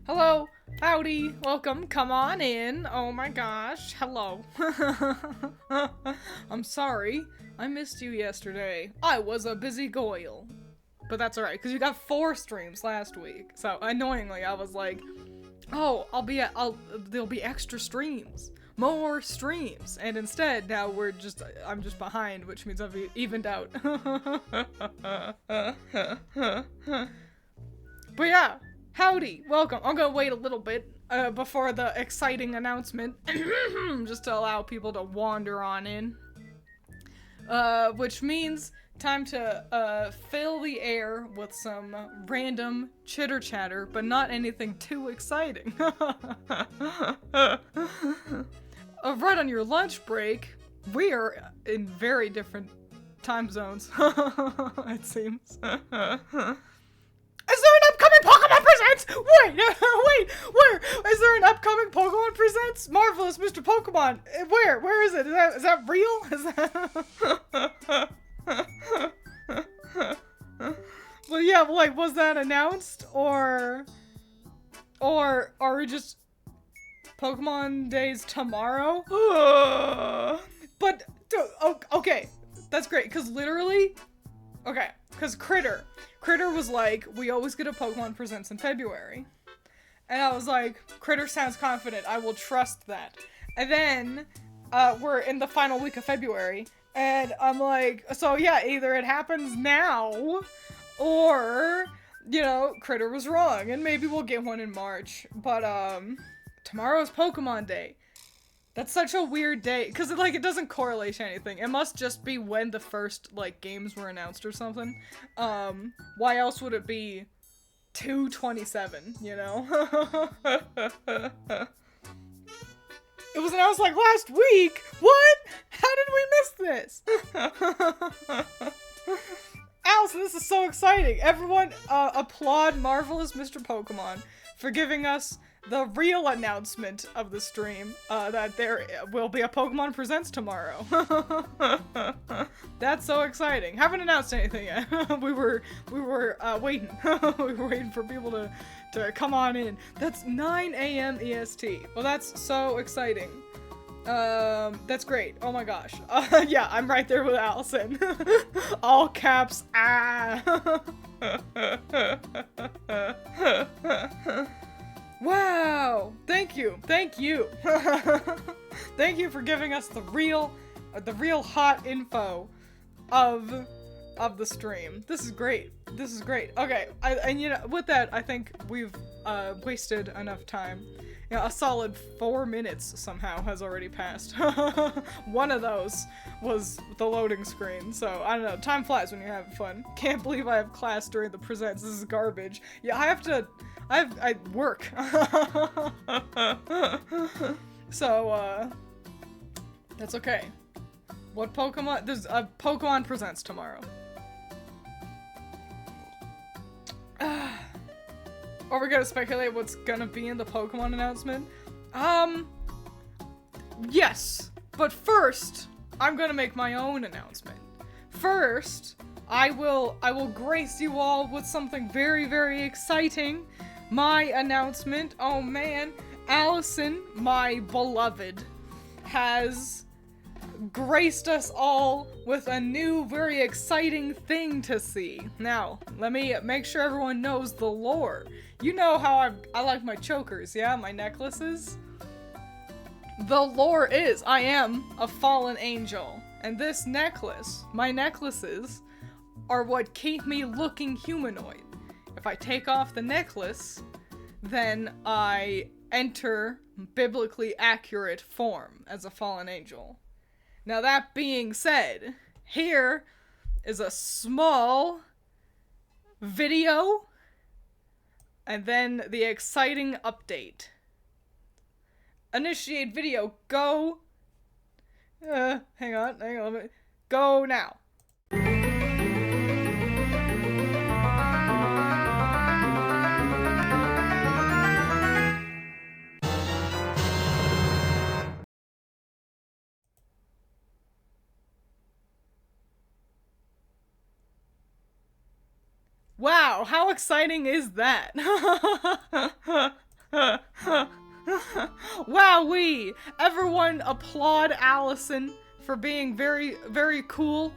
Hello, howdy, welcome, come on in. Oh my gosh, hello. I'm sorry, I missed you yesterday. I was a busy goyle. But that's alright, because you got 4 streams last week. So, annoyingly, I was like, oh, there'll be extra streams. More streams. And instead, now I'm just behind, which means I've evened out. But yeah, howdy, welcome. I'm gonna wait a little bit before the exciting announcement, just to allow people to wander on in. Which means time to fill the air with some random chitter chatter, but not anything too exciting. Right on your lunch break, we are in very different time zones, it seems. Is there an upcoming Pokemon Presents? Wait, wait, where? Is there an upcoming Pokemon Presents? Marvelous Mr. Pokemon. Where? Where is it? Is that real? Is that... Well, yeah, like, was that announced? Or are we just Pokemon Days tomorrow? But, okay, that's great, because literally, okay, because Critter was like, we always get a Pokemon Presents in February. And I was like, Critter sounds confident, I will trust that. And then, we're in the final week of February, and I'm like, so yeah, either it happens now, or, you know, Critter was wrong, and maybe we'll get one in March. But, tomorrow's Pokemon Day. That's such a weird day, because it doesn't correlate to anything. It must just be when the first, like, games were announced or something. Why else would it be 2/27, you know? It was announced, like, last week? What? How did we miss this? Allison, this is so exciting. Everyone, applaud Marvelous Mr. Pokemon for giving us the real announcement of the stream, that there will be a Pokemon Presents tomorrow. That's so exciting. Haven't announced anything yet. we were waiting. We were waiting for people to come on in. That's 9 a.m. EST. Well, that's so exciting. That's great. Oh my gosh. Yeah, I'm right there with Allison. All caps, ah. Wow! Thank you! Thank you! Thank you for giving us the real hot info of the stream. This is great. This is great. Okay, and you know, with that, I think we've wasted enough time. You know, a solid 4 minutes somehow has already passed. One of those was the loading screen, so I don't know. Time flies when you're having fun. Can't believe I have class during the presents. This is garbage. Yeah, I work. So, that's okay. What Pokemon? There's a Pokemon Presents tomorrow. Are we gonna speculate what's gonna be in the Pokemon announcement? Yes. But first, I'm gonna make my own announcement. First, I will grace you all with something very, very exciting. My announcement, oh man, Allison, my beloved, has graced us all with a new, very exciting thing to see. Now, let me make sure everyone knows the lore. You know how I like my chokers, yeah? My necklaces? The lore is, I am a fallen angel, and this necklace, my necklaces, are what keep me looking humanoid. If I take off the necklace, then I enter biblically accurate form as a fallen angel. Now that being said, here is a small video and then the exciting update. Initiate video, go. Hang on, let me go now. Wow, how exciting is that? everyone applaud Allison for being very, very cool.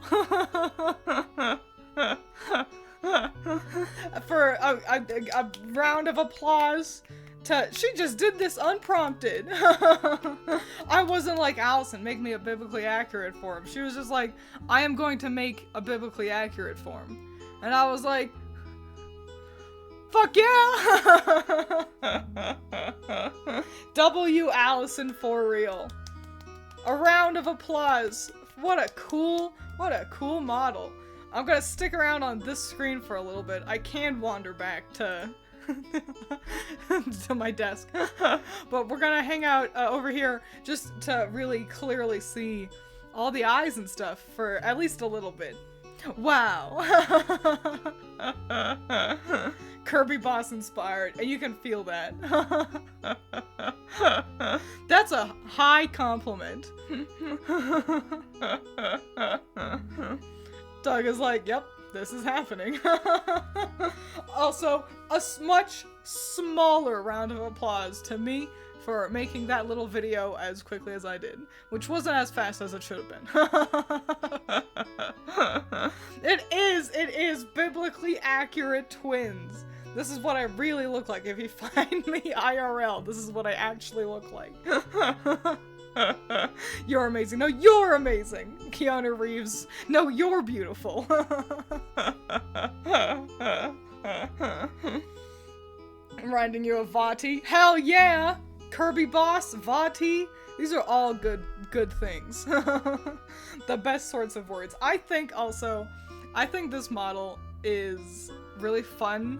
For a round of applause. She just did this unprompted. I wasn't like, Allison, make me a biblically accurate form. She was just like, I am going to make a biblically accurate form. And I was like, fuck yeah! W Allison for real. A round of applause. What a cool model. I'm gonna stick around on this screen for a little bit. I can wander back to to my desk. But we're gonna hang out over here just to really clearly see all the eyes and stuff for at least a little bit. Wow. Kirby Boss inspired, and you can feel that. That's a high compliment. Doug is like, yep, this is happening. Also, a much smaller round of applause to me for making that little video as quickly as I did, which wasn't as fast as it should have been. It is biblically accurate twins. This is what I really look like. If you find me IRL, this is what I actually look like. You're amazing. No, you're amazing. Keanu Reeves. No, you're beautiful. I'm reminding you of Vati. Hell yeah! Kirby Boss, Vati. These are all good things. The best sorts of words. I think this model is really fun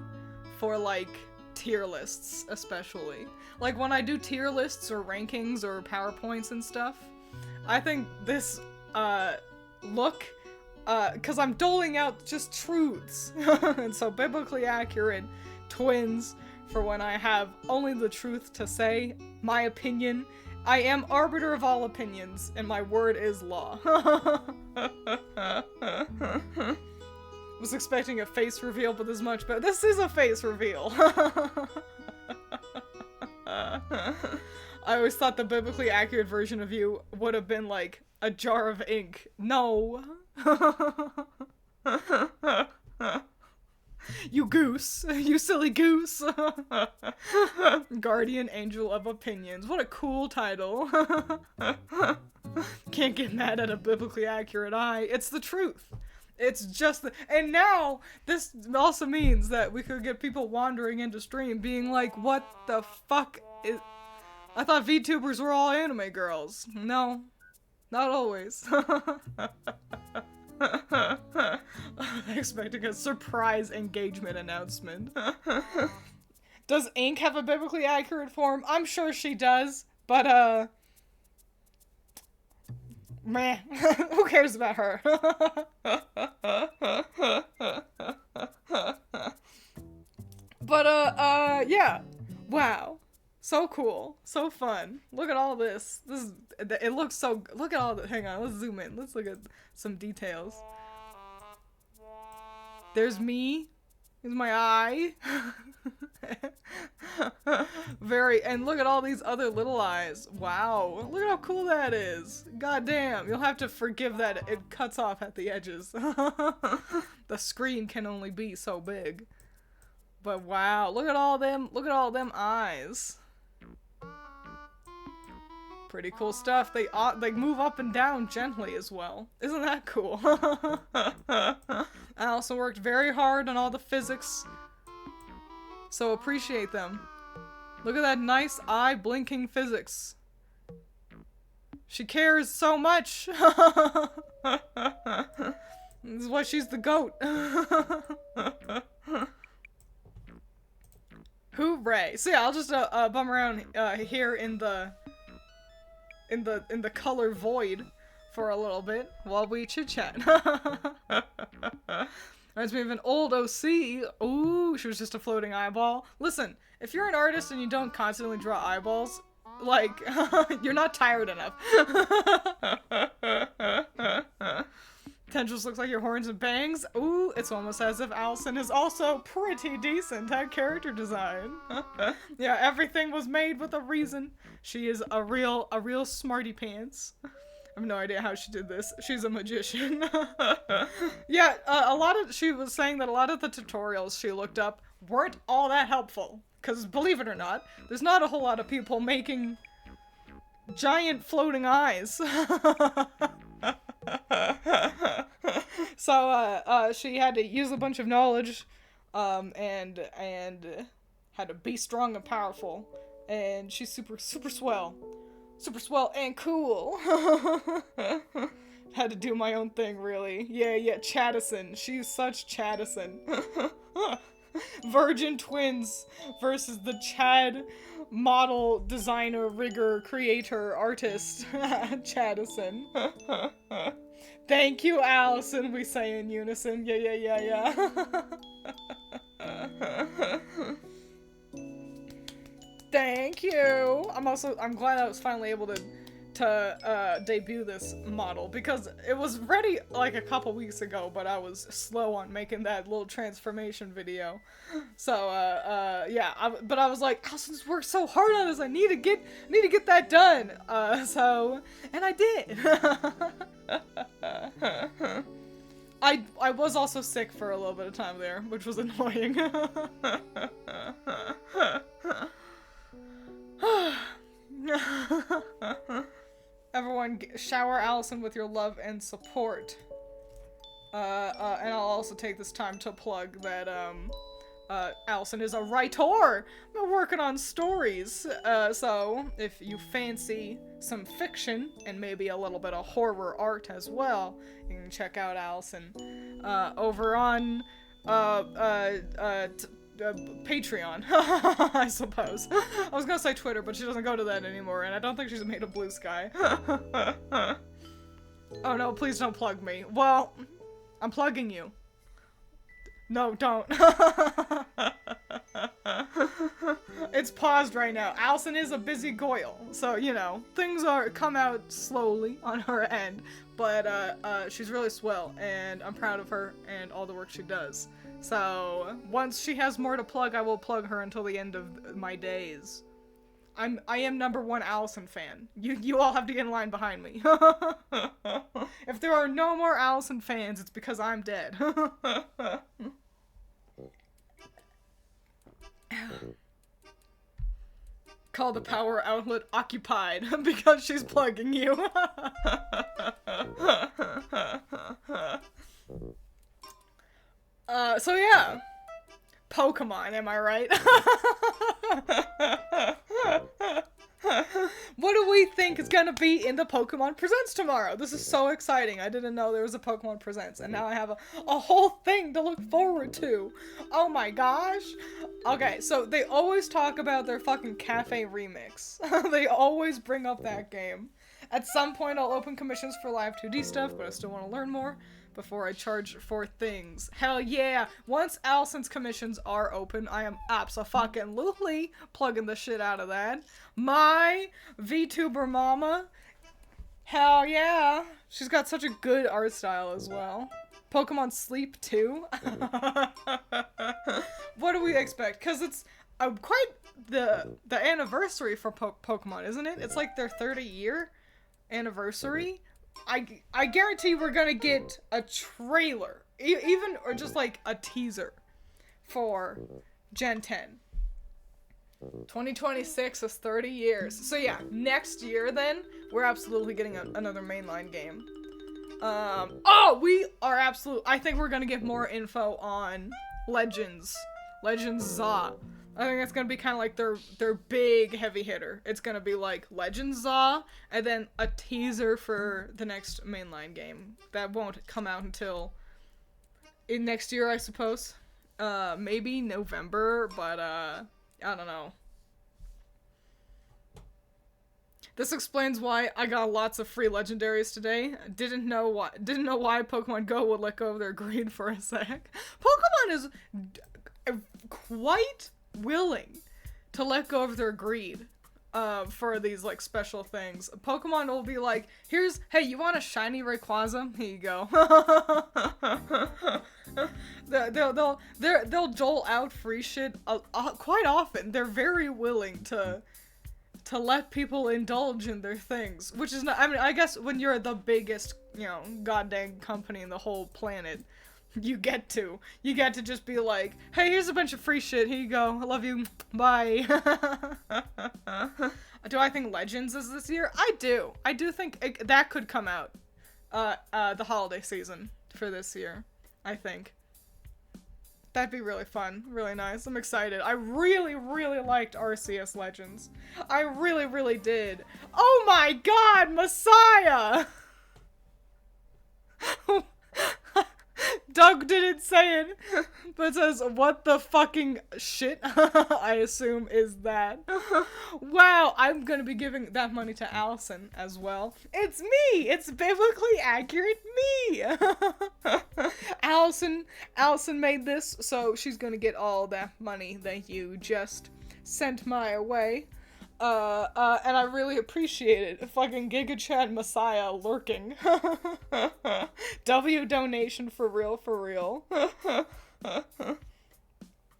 for like tier lists, especially. Like when I do tier lists or rankings or PowerPoints and stuff, I think this look, cause I'm doling out just truths. And so biblically accurate twins for when I have only the truth to say, my opinion. I am arbiter of all opinions, and my word is law. Was expecting a face reveal, but this is much better. This is a face reveal. I always thought the biblically accurate version of you would have been like a jar of ink. No. You goose. You silly goose. Guardian Angel of Opinions. What a cool title. Can't get mad at a biblically accurate eye. It's the truth. It's just and now this also means that we could get people wandering into stream being like, what the fuck is... I thought VTubers were all anime girls. No, not always. Expecting a surprise engagement announcement. Does Ink have a biblically accurate form? I'm sure she does, but meh. Who cares about her? But yeah. Wow. So cool. So fun. Look at all this. It looks so, look at all the, hang on, let's zoom in. Let's look at some details. There's me. Here's my eye. And look at all these other little eyes. Wow. Look at how cool that is. God damn. You'll have to forgive that it cuts off at the edges. The screen can only be so big. But wow. Look at all them eyes. Pretty cool stuff. They move up and down gently as well. Isn't that cool? Allison worked very hard on all the physics. So appreciate them. Look at that nice eye blinking physics. She cares so much. This is why she's the GOAT. Hooray. So yeah, I'll just bum around here in the color void for a little bit while we chit-chat. Reminds me of an old OC. Ooh, she was just a floating eyeball. Listen, if you're an artist and you don't constantly draw eyeballs, like, you're not tired enough. Tendrils looks like your horns and bangs. Ooh, it's almost as if Allison is also pretty decent at character design. Yeah, everything was made with a reason. She is a real smarty pants. I have no idea how she did this. She's a magician. Yeah, she was saying that a lot of the tutorials she looked up weren't all that helpful. Because believe it or not, there's not a whole lot of people making giant floating eyes. So, she had to use a bunch of knowledge, and had to be strong and powerful, and she's super swell and cool. Had to do my own thing, really. Yeah, Chattison. She's such Chattison. Virgin twins versus the Chad model, designer, rigger, creator, artist, Chattison. Thank you, Allison, we say in unison. Yeah. Thank you. I'm glad I was finally able to debut this model, because it was ready like a couple weeks ago, but I was slow on making that little transformation video. So yeah, but I was like, Allison's worked so hard on this, I need to get that done. And I did. I was also sick for a little bit of time there, which was annoying. Everyone, shower Allison with your love and support. And I'll also take this time to plug that, Allison is a writer! I'm working on stories. So, if you fancy some fiction, and maybe a little bit of horror art as well, you can check out Allison, over on, Patreon, I suppose. I was gonna say Twitter, but she doesn't go to that anymore, and I don't think she's made a Blue Sky. Oh no, please don't plug me. Well, I'm plugging you. No, don't. It's paused right now. Allison is a busy goyle, so, you know, things come out slowly on her end, but, she's really swell, and I'm proud of her and all the work she does. So, once she has more to plug, I will plug her until the end of my days. I am #1 Allison fan. You all have to get in line behind me. If there are no more Allison fans, it's because I'm dead. Call the power outlet occupied because she's plugging you. So yeah. Pokemon, am I right? What do we think is gonna be in the Pokemon Presents tomorrow? This is so exciting. I didn't know there was a Pokemon Presents, and now I have a whole thing to look forward to. Oh my gosh. Okay, so they always talk about their fucking cafe remix. They always bring up that game. At some point I'll open commissions for live 2D stuff, but I still want to learn more before I charge for things. Hell yeah! Once Allison's commissions are open, I am abso-fucking-lutely plugging the shit out of that. My VTuber mama, hell yeah! She's got such a good art style as well. Pokemon Sleep too? What do we expect? Because it's quite the anniversary for Pokemon, isn't it? It's like their 30-year anniversary. I guarantee we're gonna get a trailer, even, or just like a teaser for Gen 10. 2026 is 30 years. So yeah, next year then, we're absolutely getting another mainline game. I think we're gonna get more info on Legends ZA. I think that's gonna be kind of like their big heavy hitter. It's gonna be like Legends ZA, and then a teaser for the next mainline game. That won't come out until next year, I suppose. Maybe November, but I don't know. This explains why I got lots of free legendaries today. Didn't know why Pokemon Go would let go of their greed for a sec. Pokemon is quite willing to let go of their greed. for these like special things. Pokemon will be like, hey, you want a shiny Rayquaza? Here you go. They'll dole out free shit quite often. They're very willing to let people indulge in their things, which is not, I mean, I guess when you're the biggest, goddamn company in the whole planet, you get to just be like, hey, here's a bunch of free shit, here you go, I love you, bye. Do I think Legends is this year? I do think that could come out, the holiday season for this year, I think. That'd be really fun, really nice. I'm excited. I really, really liked Arceus Legends. I really, really did. Oh my god, Messiah! Doug didn't say it, but says, what the fucking shit, I assume, is that. Wow, I'm gonna be giving that money to Allison as well. It's me! It's biblically accurate me! Allison made this, so she's gonna get all that money that you just sent my way. And I really appreciate it. Fucking Giga Chad Messiah lurking. W donation for real.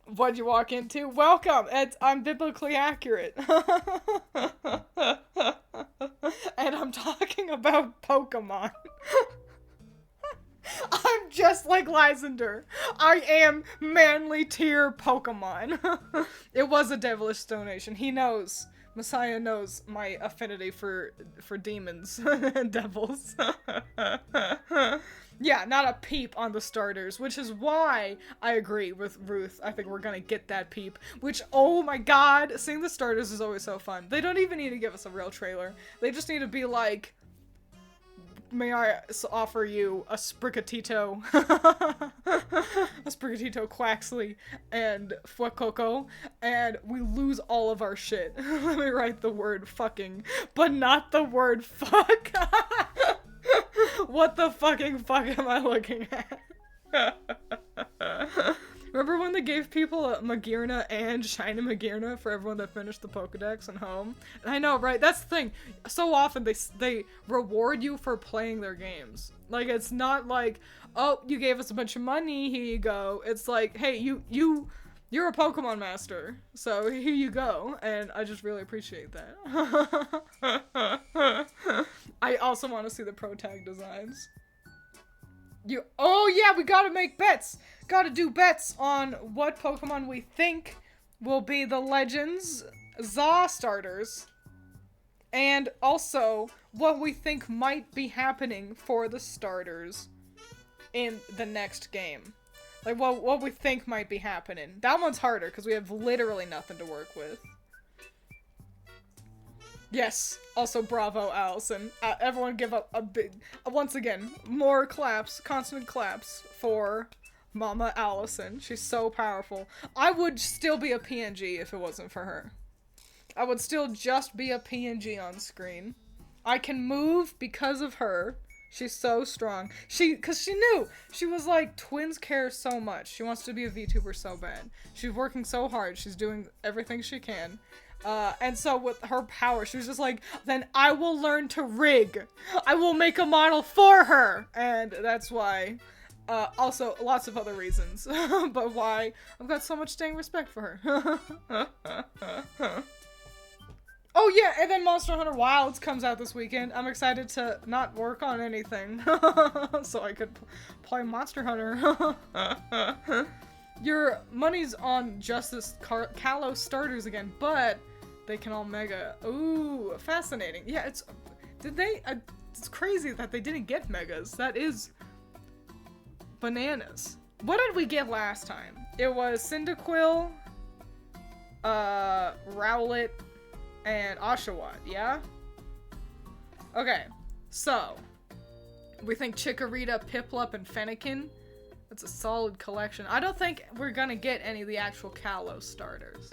What'd you walk into? Welcome! I'm biblically accurate. And I'm talking about Pokemon. I'm just like Lysander. I am manly tier Pokemon. It was a devilish donation. He knows. Messiah knows my affinity for demons and devils. Yeah, not a peep on the starters, which is why I agree with Ruth. I think we're gonna get that peep, which, oh my god, seeing the starters is always so fun. They don't even need to give us a real trailer. They just need to be like, may I offer you a Sprigatito, a Sprigatito Quaxley, and Fuecoco, and we lose all of our shit. Let me write the word fucking, but not the word fuck. What the fucking fuck am I looking at? Remember when they gave people a Magearna and Shiny Magearna for everyone that finished the Pokedex and home? And I know, right? That's the thing. So often they reward you for playing their games. Like, it's not like, oh, you gave us a bunch of money, here you go. It's like, hey, you're a Pokemon master, so here you go. And I just really appreciate that. I also want to see the Pro Tag designs. Oh yeah, we gotta make bets! Gotta do bets on what Pokemon we think will be the Legends ZA starters. And also, what we think might be happening for the starters in the next game. Like, what we think might be happening. That one's harder, because we have literally nothing to work with. Yes, also bravo, Allison. Everyone give up a big, once again, more claps, constant claps for Mama Allison. She's so powerful. I would still be a PNG if it wasn't for her. I would still just be a PNG on screen. I can move because of her. She's so strong. Cause she knew. She was like, Twiins care so much. She wants to be a VTuber so bad. She's working so hard. She's doing everything she can. And so with her power, she was just like, then I will learn to rig. I will make a model for her. And that's why, also lots of other reasons, but why I've got so much dang respect for her. Oh yeah, and then Monster Hunter Wilds comes out this weekend. I'm excited to not work on anything, so I could play Monster Hunter. Your money's on Justice Kalos starters again, but they can all mega. Ooh, fascinating. Yeah, it's crazy that they didn't get megas. That is bananas. What did we get last time? It was Cyndaquil, Rowlet, and Oshawott, yeah? Okay, so we think Chikorita, Piplup, and Fennekin. That's a solid collection. I don't think we're gonna get any of the actual Kalos starters.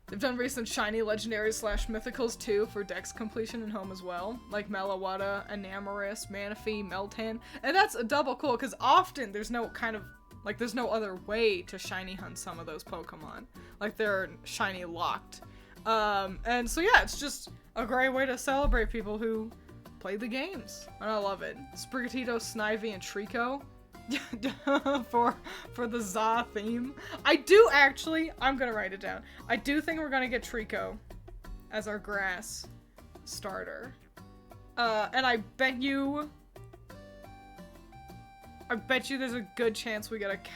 They've done recent shiny legendaries / mythicals too for dex completion and home as well. Like Melawada, Enamorus, Manaphy, Meltan. And that's a double cool because often there's no kind of, like, there's no other way to shiny hunt some of those Pokemon. Like, they're shiny locked. And so yeah, it's just a great way to celebrate people who play the games. And I love it. Sprigatito, Snivy, and Trico. for the Za theme. I do actually, I'm gonna write it down. I do think we're gonna get Trico as our grass starter. And I bet you there's a good chance we get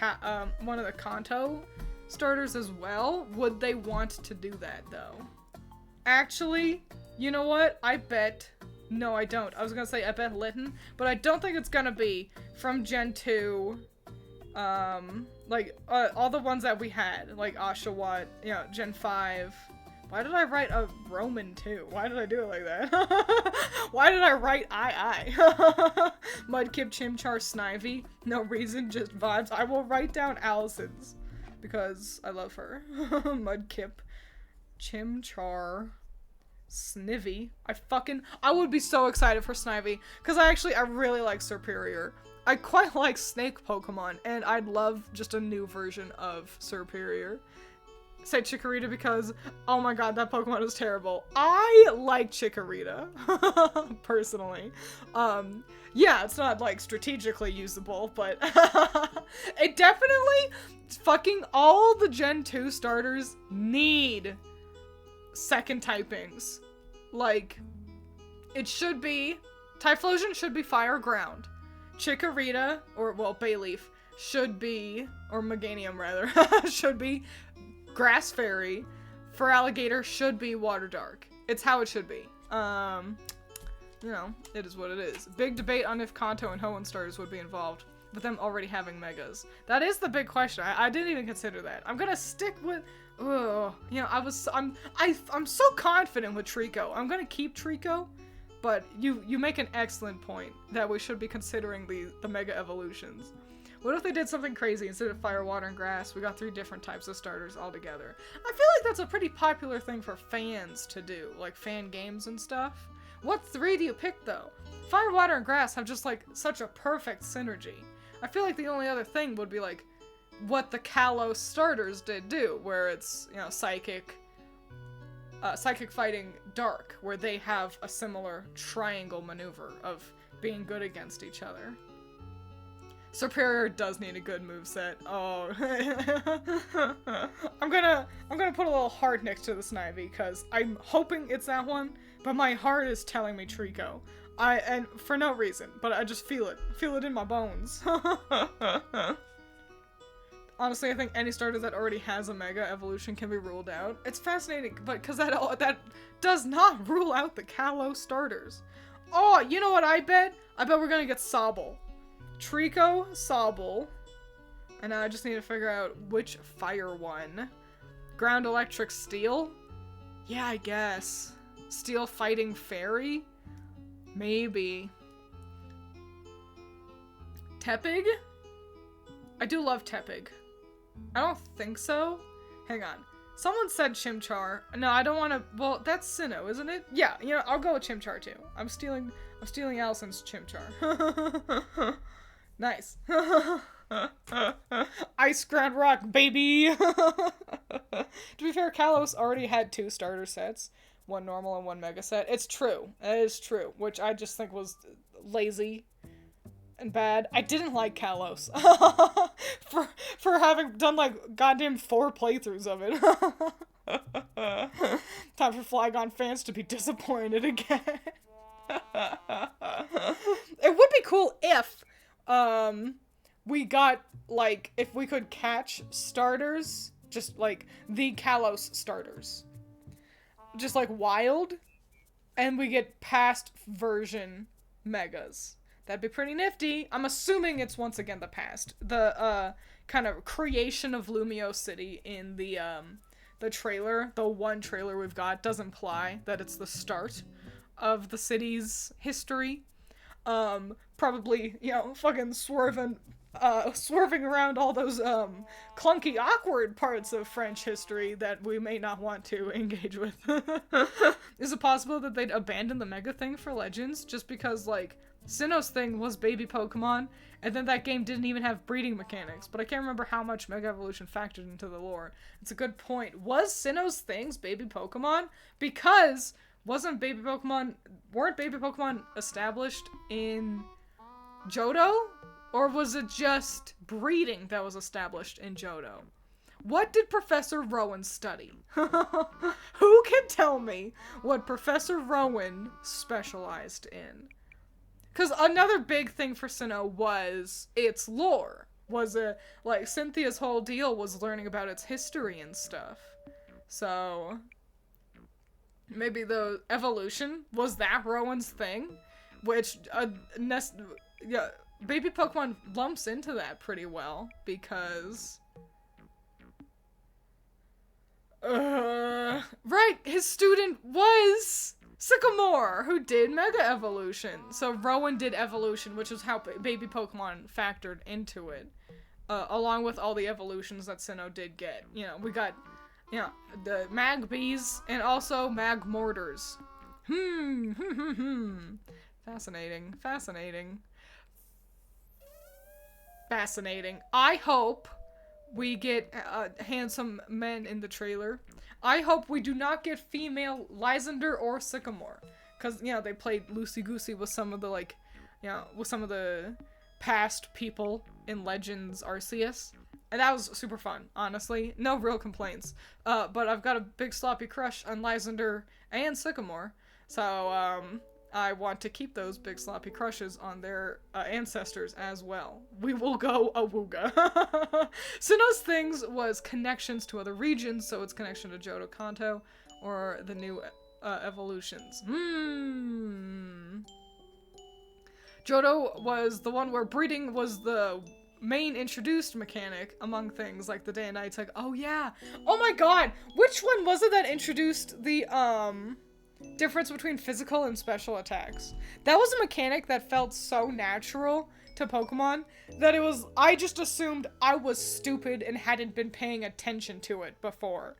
one of the Kanto starters as well. Would they want to do that though? Actually, you know what? No, I don't. I was gonna say I bet Litten, but I don't think it's gonna be from Gen 2. All the ones that we had, like Oshawott, Gen 5. Why did I write a Roman 2? Why did I do it like that? Why did I write I? Mudkip, Chimchar, Snivy. No reason, just vibes. I will write down Allison's because I love her. Mudkip, Chimchar, Snivy. I would be so excited for Snivy because I really like Serperior. I quite like snake Pokemon, and I'd love just a new version of Serperior. Say Chikorita because, oh my god, that Pokemon is terrible. I like Chikorita, personally. Yeah, it's not, like, strategically usable, but it definitely, fucking all the Gen 2 starters need second typings. Like, it should be, Typhlosion should be Fire Ground. Chikorita, Bayleaf, should be, or Meganium rather, should be Grass Fairy. For Alligator, should be Water Dark. It's how it should be. It is what it is. Big debate on if Kanto and Hoenn starters would be involved, with them already having Megas. That is the big question. I didn't even consider that. I'm gonna stick with, I'm so confident with Trico. I'm gonna keep Trico, but you make an excellent point that we should be considering the Mega Evolutions. What if they did something crazy? Instead of fire, water, and grass, we got 3 different types of starters altogether. I feel like that's a pretty popular thing for fans to do, like fan games and stuff. What 3 do you pick, though? Fire, water, and grass have just, like, such a perfect synergy. I feel like the only other thing would be, like, what the Kalos starters did do, where it's, Psychic fighting Dark, where they have a similar triangle maneuver of being good against each other. Serperior does need a good moveset. Oh. I'm gonna put a little heart next to the Snivy, because I'm hoping it's that one, but my heart is telling me Trico. And for no reason, but I just feel it. Feel it in my bones. Honestly, I think any starter that already has a Mega Evolution can be ruled out. It's fascinating, but because that does not rule out the Kalos starters. Oh, you know what I bet? I bet we're gonna get Sobble. Trico, Sobble, and now I just need to figure out which fire one. Ground, Electric, Steel? Yeah, I guess. Steel fighting Fairy? Maybe. Tepig? I do love Tepig. I don't think so. Hang on. Someone said Chimchar. No, I don't want to. Well, that's Sinnoh, isn't it? Yeah, I'll go with Chimchar too. I'm stealing Allison's Chimchar. Nice. Ice Ground Rock, baby! To be fair, Kalos already had 2 starter sets. 1 normal and 1 mega set. It's true. It is true. Which I just think was lazy and bad. I didn't like Kalos. for having done, like, goddamn 4 playthroughs of it. Time for Flygon fans to be disappointed again. It would be cool if we got, like, if we could catch starters, just, like, the Kalos starters. Just, like, wild, and we get past version Megas. That'd be pretty nifty. I'm assuming it's, once again, the past. The, kind of creation of Lumio City in the trailer, the one trailer we've got, does imply that it's the start of the city's history. Probably, fucking swerving swerving around all those clunky, awkward parts of French history that we may not want to engage with. Is it possible that they'd abandon the Mega thing for Legends just because, like, Sinnoh's thing was baby Pokemon, and then that game didn't even have breeding mechanics, but I can't remember how much Mega Evolution factored into the lore. It's a good point. Was Sinnoh's things baby Pokemon? Because weren't baby Pokemon established in Johto? Or was it just breeding that was established in Johto? What did Professor Rowan study? Who can tell me what Professor Rowan specialized in? Because another big thing for Sinnoh was its lore. Like, Cynthia's whole deal was learning about its history and stuff. So, maybe the evolution, was that Rowan's thing? Which, yeah, baby Pokemon lumps into that pretty well, because... right, his student was Sycamore, who did Mega Evolution. So Rowan did Evolution, which is how baby Pokemon factored into it. Along with all the evolutions that Sinnoh did get. You know, we got, you know, the Magbees and also Magmortars. Fascinating. I hope we get handsome men in the trailer. I hope we do not get female Lysander or Sycamore. Because, you know, they played loosey-goosey with some of the, like, you know, with some of the past people in Legends Arceus. And that was super fun, honestly. No real complaints. But I've got a big sloppy crush on Lysander and Sycamore. So, I want to keep those big sloppy crushes on their ancestors as well. We will go Awooga. Sinnoh's things was connections to other regions, so it's connection to Johto Kanto, or the new evolutions. Johto was the one where breeding was the main introduced mechanic among things, like the day and night. It's like, oh yeah. Oh my god! Which one was it that introduced the, difference between physical and special attacks? That was a mechanic that felt so natural to Pokemon that I just assumed I was stupid and hadn't been paying attention to it before.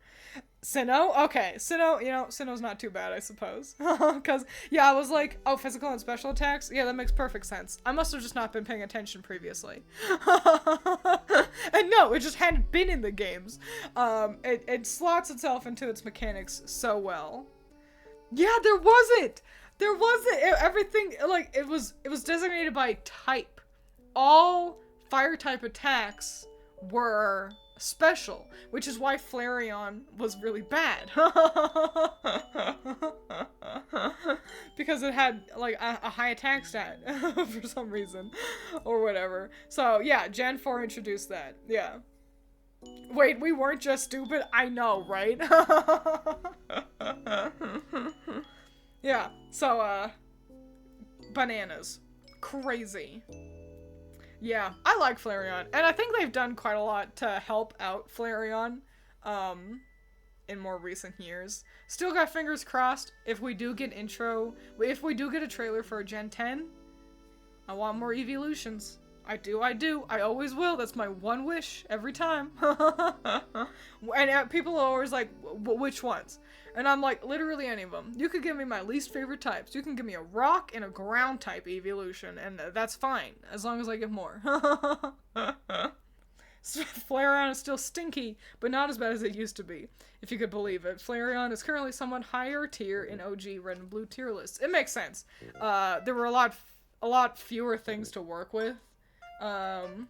Sinnoh? Okay, Sinnoh, you know, Sinnoh's not too bad, I suppose. Because, yeah, I was like, oh, physical and special attacks? Yeah, that makes perfect sense. I must have just not been paying attention previously. And no, it just hadn't been in the games. It slots itself into its mechanics so well. Yeah, there wasn't! Everything, like, it was designated by type. All fire type attacks were special, which is why Flareon was really bad. Because it had, like, a high attack stat for some reason, or whatever. So, yeah, Gen 4 introduced that, yeah. Wait, we weren't just stupid? I know, right? Yeah, so, bananas. Crazy. Yeah, I like Flareon, and I think they've done quite a lot to help out Flareon, in more recent years. Still got fingers crossed, if we do get a trailer for Gen 10, I want more evolutions. I do. I always will. That's my one wish every time. And people are always like, which ones? And I'm like, literally any of them. You could give me my least favorite types. You can give me a rock and a ground type evolution, and that's fine, as long as I get more. Flareon is still stinky, but not as bad as it used to be, if you could believe it. Flareon is currently somewhat higher tier in OG Red and Blue tier lists. It makes sense. There were a lot fewer things to work with. And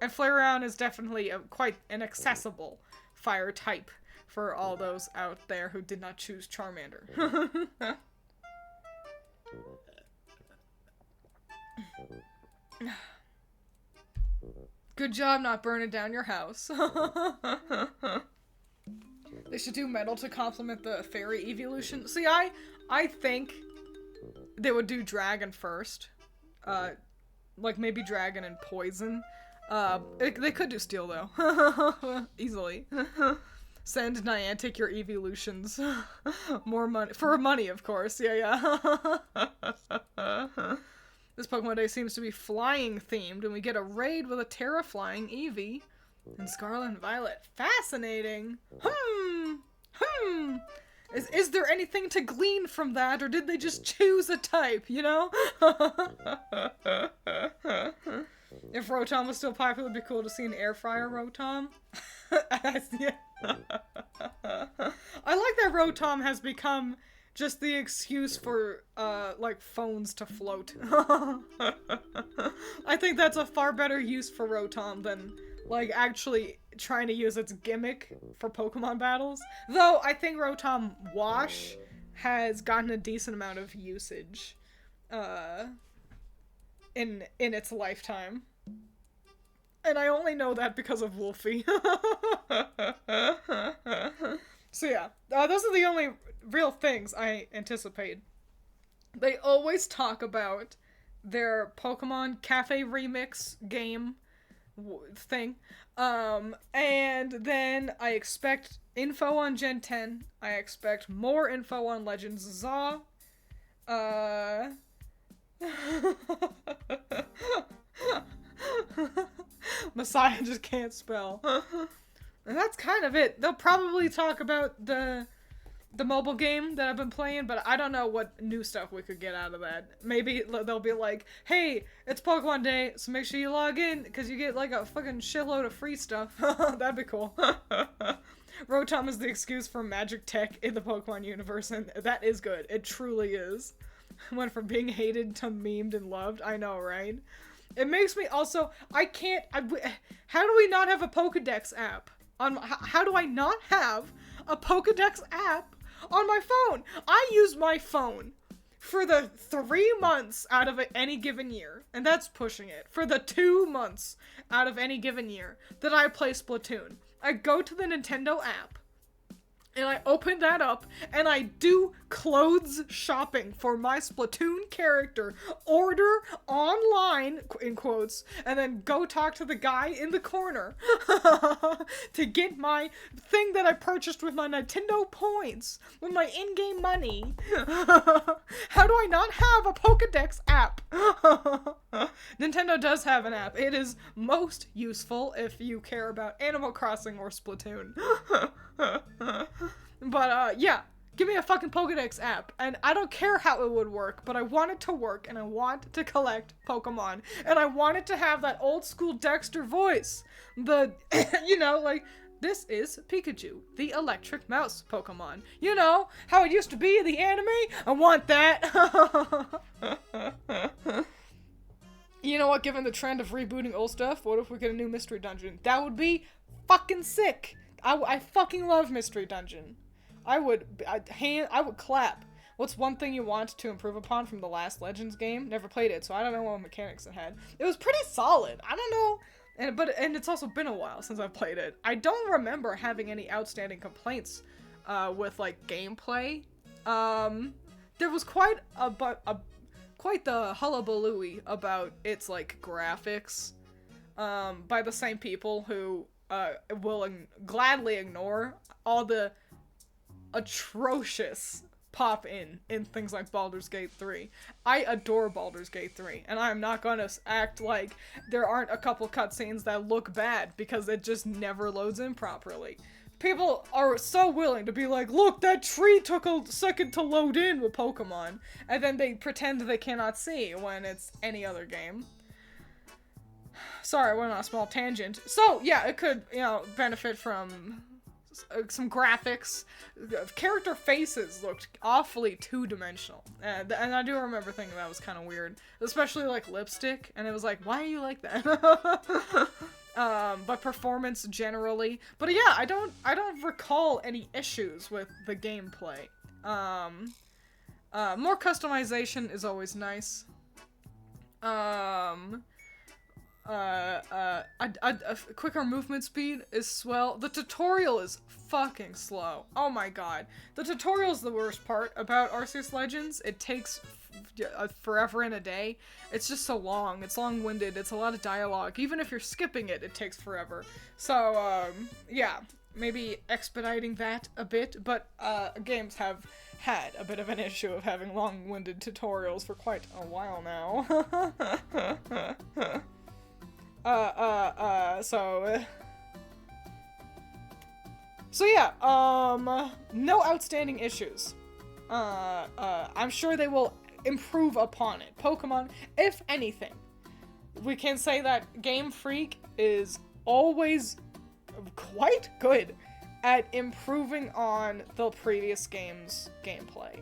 Flareon is definitely quite an accessible fire type for all those out there who did not choose Charmander. Good job not burning down your house. They should do metal to complement the fairy evolution. See, I think they would do dragon first. Like, maybe dragon and poison. They could do steel, though. Easily. Send Niantic your evolutions. More money. For money, of course. Yeah. This Pokemon Day seems to be flying themed, and we get a raid with a Terra-flying Eevee and Scarlet and Violet. Fascinating. Is there anything to glean from that, or did they just choose a type, you know? If Rotom was still popular, it'd be cool to see an air fryer Rotom. Yeah. I like that Rotom has become just the excuse for, like, phones to float. I think that's a far better use for Rotom than, like, actually trying to use its gimmick for Pokemon battles. Though, I think Rotom Wash has gotten a decent amount of usage, in its lifetime. And I only know that because of Wolfie. So yeah, those are the only real things I anticipate. They always talk about their Pokemon Cafe Remix game thing. And then I expect info on Gen 10. I expect more info on Legends Zaw. Messiah just can't spell. And that's kind of it. They'll probably talk about the mobile game that I've been playing, but I don't know what new stuff we could get out of that. Maybe they'll be like, hey, it's Pokemon Day, so make sure you log in, because you get like a fucking shitload of free stuff. That'd be cool. Rotom is the excuse for magic tech in the Pokemon universe, and that is good. It truly is. Went from being hated to memed and loved. I know, right? It makes me also, how do we not have a Pokedex app? How do I not have a Pokedex app on my phone? I use my phone for the 3 months out of any given year, and that's pushing it, for the 2 months out of any given year that I play Splatoon. I go to the Nintendo app, and I open that up, and I do clothes shopping for my Splatoon character, order online, in quotes, and then go talk to the guy in the corner to get my thing that I purchased with my Nintendo points, with my in-game money. How do I not have a Pokedex app? Nintendo does have an app. It is most useful if you care about Animal Crossing or Splatoon. But, yeah, give me a fucking Pokedex app, and I don't care how it would work, but I want it to work, and I want to collect Pokemon, and I want it to have that old school Dexter voice, you know, like, this is Pikachu, the electric mouse Pokemon. You know, how it used to be in the anime? I want that! You know what, given the trend of rebooting old stuff, what if we get a new Mystery Dungeon? That would be fucking sick! I fucking love Mystery Dungeon. I would clap. What's one thing you want to improve upon from the last Legends game? Never played it, so I don't know what mechanics it had. It was pretty solid. I don't know. And it's also been a while since I've played it. I don't remember having any outstanding complaints with like gameplay. There was quite the hullabaloo about its like graphics by the same people who will gladly ignore all the atrocious pop-in things like Baldur's Gate 3. I adore Baldur's Gate 3, and I'm not gonna act like there aren't a couple cutscenes that look bad, because it just never loads in properly. People are so willing to be like, look, that tree took a second to load in with Pokemon, and then they pretend they cannot see when it's any other game. Sorry, I went on a small tangent. So, yeah, it could, you know, benefit from some graphics. Character faces looked awfully two-dimensional. And I do remember thinking that was kind of weird. Especially, like, lipstick. And it was like, why are you like that? But performance generally. But yeah, I don't recall any issues with the gameplay. More customization is always nice. Quicker movement speed is swell. The tutorial is fucking slow. Oh my god. The tutorial is the worst part about Arceus Legends. It takes forever and a day. It's just so long. It's long-winded. It's a lot of dialogue. Even if you're skipping it, it takes forever. So, yeah. Maybe expediting that a bit. But, games have had a bit of an issue of having long-winded tutorials for quite a while now. So yeah, no outstanding issues. I'm sure they will improve upon it. Pokemon, if anything, we can say that Game Freak is always quite good at improving on the previous game's gameplay.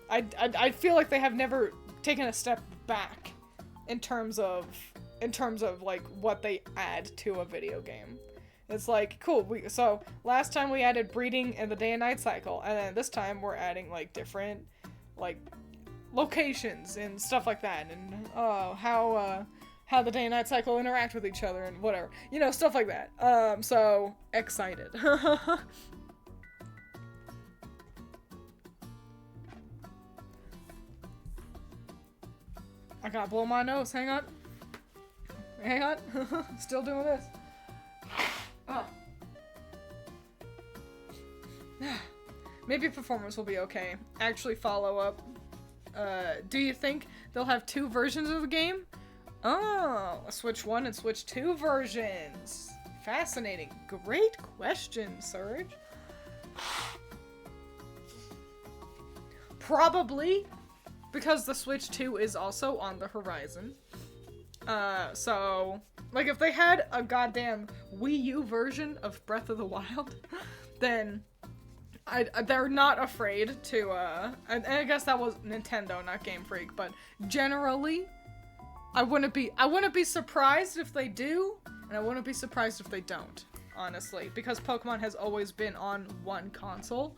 I feel like they have never taken a step back in terms of like what they add to a video game. It's like, cool, so last time we added breeding in the day and night cycle, and then this time we're adding like different like locations and stuff like that, and how the day and night cycle interact with each other and whatever. You know, stuff like that. So excited. I gotta blow my nose. Hang on. Hang on. Still doing this. Oh. Maybe performance will be okay. Actually follow up. Do you think they'll have 2 versions of the game? Oh, Switch 1 and Switch 2 versions. Fascinating. Great question, Surge. Probably, because the Switch 2 is also on the horizon. So, like, if they had a goddamn Wii U version of Breath of the Wild, then they're not afraid to, and I guess that was Nintendo, not Game Freak, but generally, I wouldn't be surprised if they do, and I wouldn't be surprised if they don't, honestly, because Pokemon has always been on one console.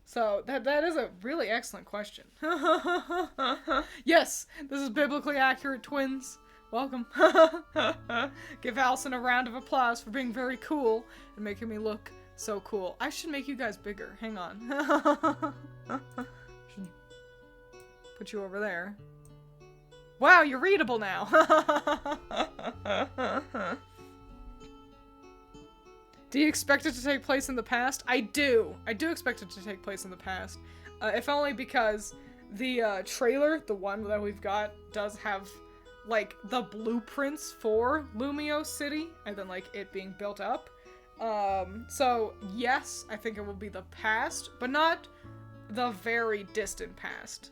So that is a really excellent question. Yes, this is biblically accurate, Twiins. Welcome. Give Allison a round of applause for being very cool and making me look so cool. I should make you guys bigger. Hang on. Should put you over there. Wow, you're readable now. Do you expect it to take place in the past? I do. I do expect it to take place in the past. If only because the trailer, the one that we've got, does have, like, the blueprints for Lumio City, and then, like, it being built up. So, yes, I think it will be the past, but not the very distant past.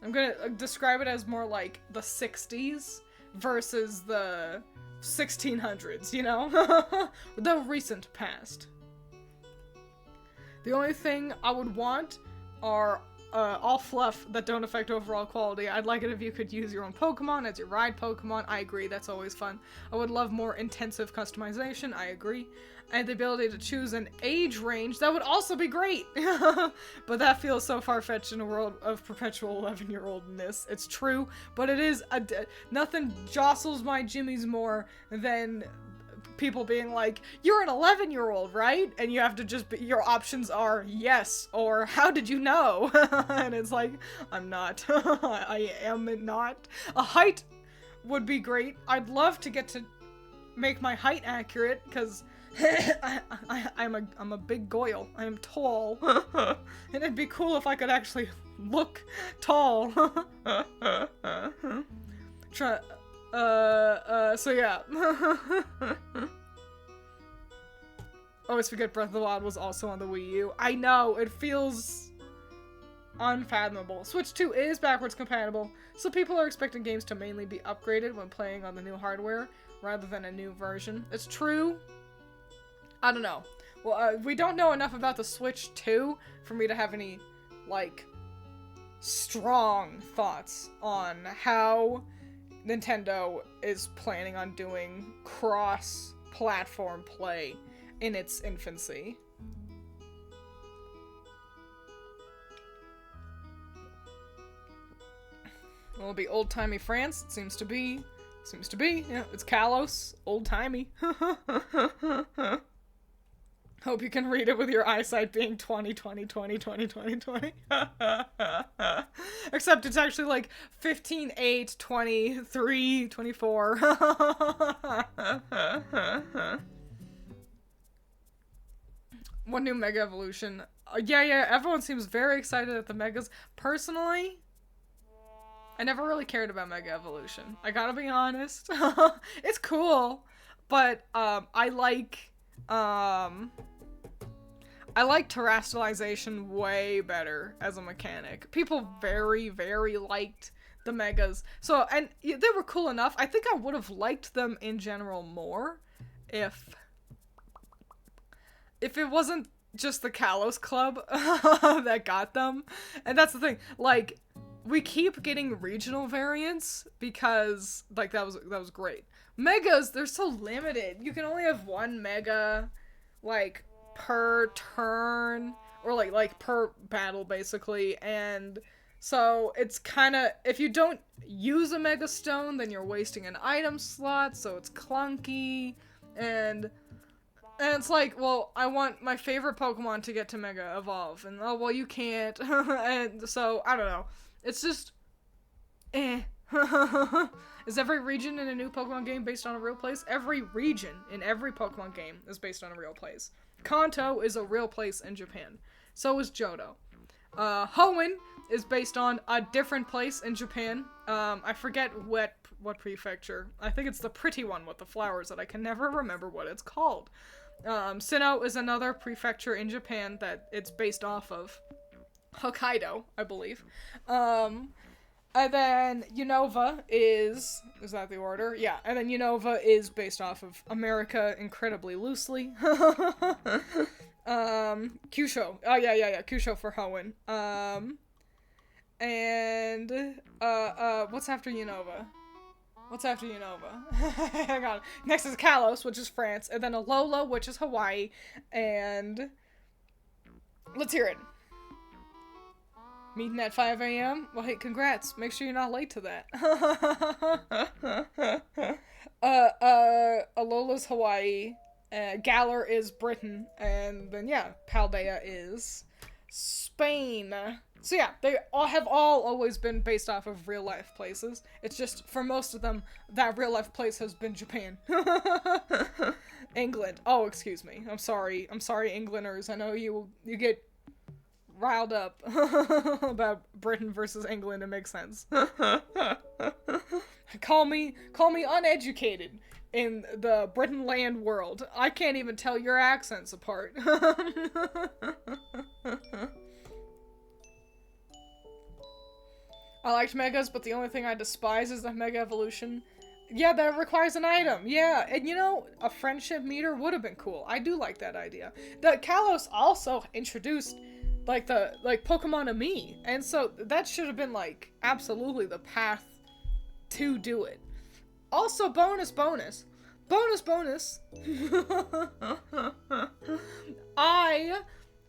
I'm gonna describe it as more like the 60s versus the 1600s, you know? The recent past. The only thing I would want are all fluff that don't affect overall quality. I'd like it if you could use your own Pokemon as your ride Pokemon. I agree, that's always fun. I would love more intensive customization. I agree. And the ability to choose an age range, that would also be great. But that feels so far-fetched in a world of perpetual 11-year-oldness. It's true, but it is nothing jostles my jimmies more than people being like, you're an 11-year-old, right? And you have to just be, your options are yes, or how did you know? And it's like, I'm not. I am not. A height would be great. I'd love to get to make my height accurate, because I'm a big goyle. I am tall. And it'd be cool if I could actually look tall. So yeah. Always forget Breath of the Wild was also on the Wii U. I know, it feels unfathomable. Switch 2 is backwards compatible, so people are expecting games to mainly be upgraded when playing on the new hardware, rather than a new version. It's true. I don't know. Well, we don't know enough about the Switch 2 for me to have any, like, strong thoughts on how Nintendo is planning on doing cross-platform play in its infancy. Will it be old-timey France? It seems to be. Seems to be. Yeah, it's Kalos. Old-timey. Hope you can read it with your eyesight being 20, 20, 20, 20, 20, 20. Except it's actually like 15, 8, 23, 24. What new Mega Evolution? Yeah, everyone seems very excited at the megas. Personally, I never really cared about Mega Evolution. I gotta be honest. It's cool, but I like terrestrialization way better as a mechanic. People very, very liked the megas. So, and they were cool enough. I think I would have liked them in general more if it wasn't just the Kalos Club that got them. And that's the thing. Like, we keep getting regional variants because, like, that was great. Megas, they're so limited. You can only have one mega, like, per turn, or like per battle, basically. And so it's kind of, if you don't use a mega stone, then you're wasting an item slot, so it's clunky. And it's like, well, I want my favorite Pokemon to get to Mega Evolve, and oh, well, you can't. And so, I don't know. It's just, Is every region in a new Pokemon game based on a real place? Every region in every Pokemon game is based on a real place. Kanto is a real place in Japan. So is Johto. Hoenn is based on a different place in Japan. I forget what prefecture. I think it's the pretty one with the flowers that I can never remember what it's called. Sinnoh is another prefecture in Japan that it's based off of. Hokkaido, I believe. And then Unova is that the order? Yeah, and then Unova is based off of America incredibly loosely. Kyushu. Oh, yeah, Kyushu for Hoenn. And, what's after Unova? Hang on. Next is Kalos, which is France, and then Alola, which is Hawaii, and let's hear it. Meeting at 5 a.m.? Well, hey, congrats. Make sure you're not late to that. Alola's Hawaii, Galar is Britain, and then, yeah, Paldea is Spain. So, yeah, they have always been based off of real-life places. It's just, for most of them, that real-life place has been Japan. England. Oh, excuse me. I'm sorry, Englanders. I know you get riled up about Britain versus England. It makes sense. Call me uneducated in the Britain land world. I can't even tell your accents apart. I liked Megas, but the only thing I despise is the Mega Evolution. Yeah, that requires an item. Yeah, and a friendship meter would have been cool. I do like that idea. The Kalos also introduced Pokemon to me. And so that should have been absolutely the path to do it. Also, bonus. I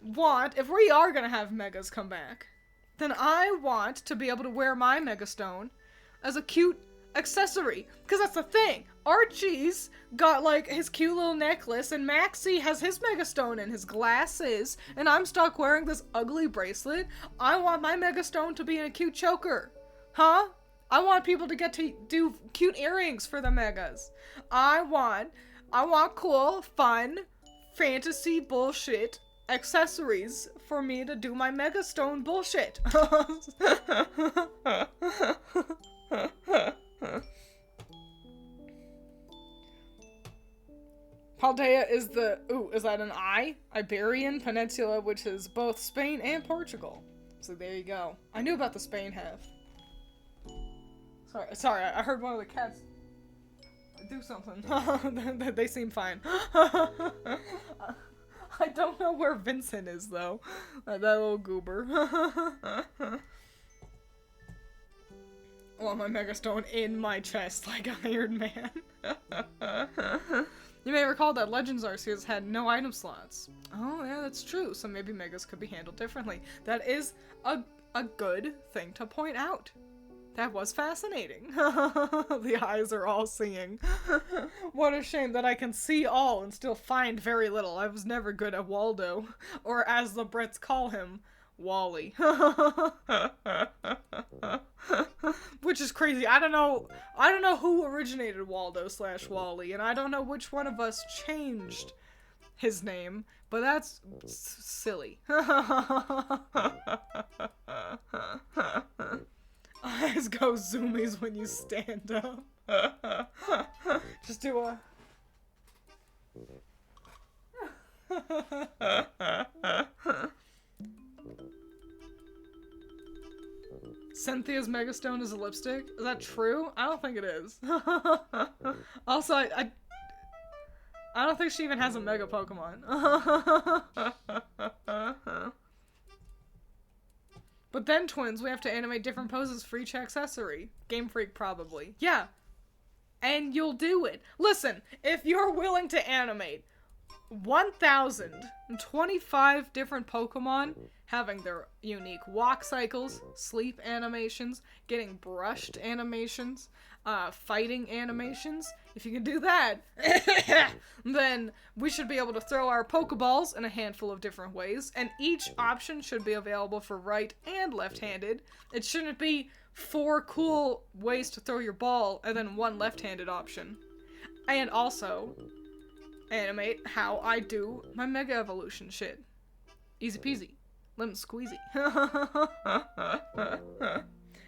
want, if we are gonna have Megas come back, then I want to be able to wear my Mega Stone as a cute accessory. Because that's the thing. Archie's got his cute little necklace, and Maxie has his Mega Stone and his glasses, and I'm stuck wearing this ugly bracelet. I want my Mega Stone to be in a cute choker. Huh? I want people to get to do cute earrings for the Megas. I want cool, fun, fantasy bullshit accessories for me to do my Mega Stone bullshit. Paldea is is that an Iberian Peninsula, which is both Spain and Portugal. So there you go. I knew about the Spain half. Sorry, I heard one of the cats do something. They seem fine. I don't know where Vincent is, though. That little goober. I want my Mega Stone in my chest like Iron Man. You may recall that Legends Arceus had no item slots. Oh, yeah, that's true. So maybe Megas could be handled differently. That is a good thing to point out. That was fascinating. The eyes are all seeing. What a shame that I can see all and still find very little. I was never good at Waldo, or as the Brits call him, Wally. Which is crazy. I don't know who originated Waldo / Wally, and I don't know which one of us changed his name, but that's silly. Eyes go zoomies when you stand up. Just do a... Cynthia's Megastone is a lipstick? Is that true? I don't think it is. Also, I don't think she even has a Mega Pokemon. But then, Twiins, we have to animate different poses for each accessory. Game Freak, probably. Yeah. And you'll do it. Listen, if you're willing to animate 1,025 different Pokemon having their unique walk cycles, sleep animations, getting brushed animations, fighting animations, if you can do that, then we should be able to throw our Pokeballs in a handful of different ways, and each option should be available for right and left-handed. It shouldn't be 4 cool ways to throw your ball and then 1 left-handed option. And also, animate how I do my Mega Evolution shit. Easy peasy. Lemon squeezy.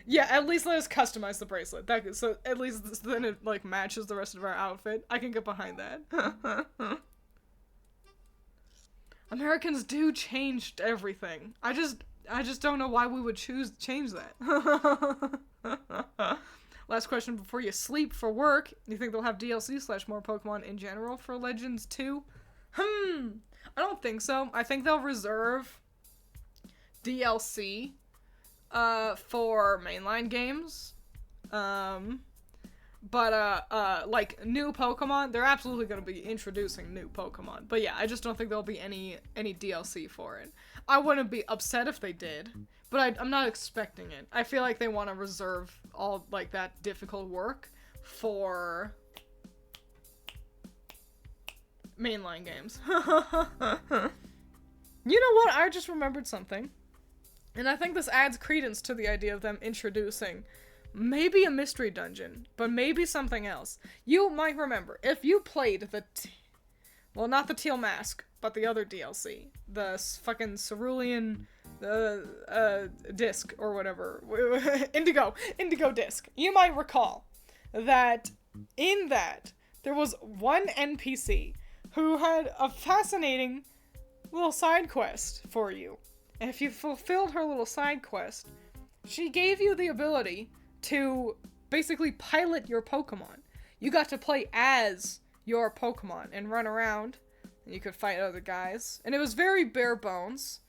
Yeah, at least let us customize the bracelet. So at least then it like matches the rest of our outfit. I can get behind that. Americans do change everything. I just don't know why we would change that. Last question before you sleep for work. You think they'll have DLC / more Pokemon in general for Legends 2? I don't think so. I think they'll reserve DLC for mainline games. But like new Pokemon, they're absolutely going to be introducing new Pokemon. But yeah, I just don't think there'll be any DLC for it. I wouldn't be upset if they did, but I'm not expecting it. I feel like they want to reserve all like that difficult work for mainline games. You know what? I just remembered something. And I think this adds credence to the idea of them introducing maybe a mystery dungeon, but maybe something else. You might remember, if you played well, not the Teal Mask, but the other DLC, the fucking Cerulean disc or whatever, Indigo disc. You might recall that in that there was one NPC who had a fascinating little side quest for you. And if you fulfilled her little side quest, she gave you the ability to basically pilot your Pokemon. You got to play as your Pokemon and run around, and you could fight other guys. And it was very bare bones.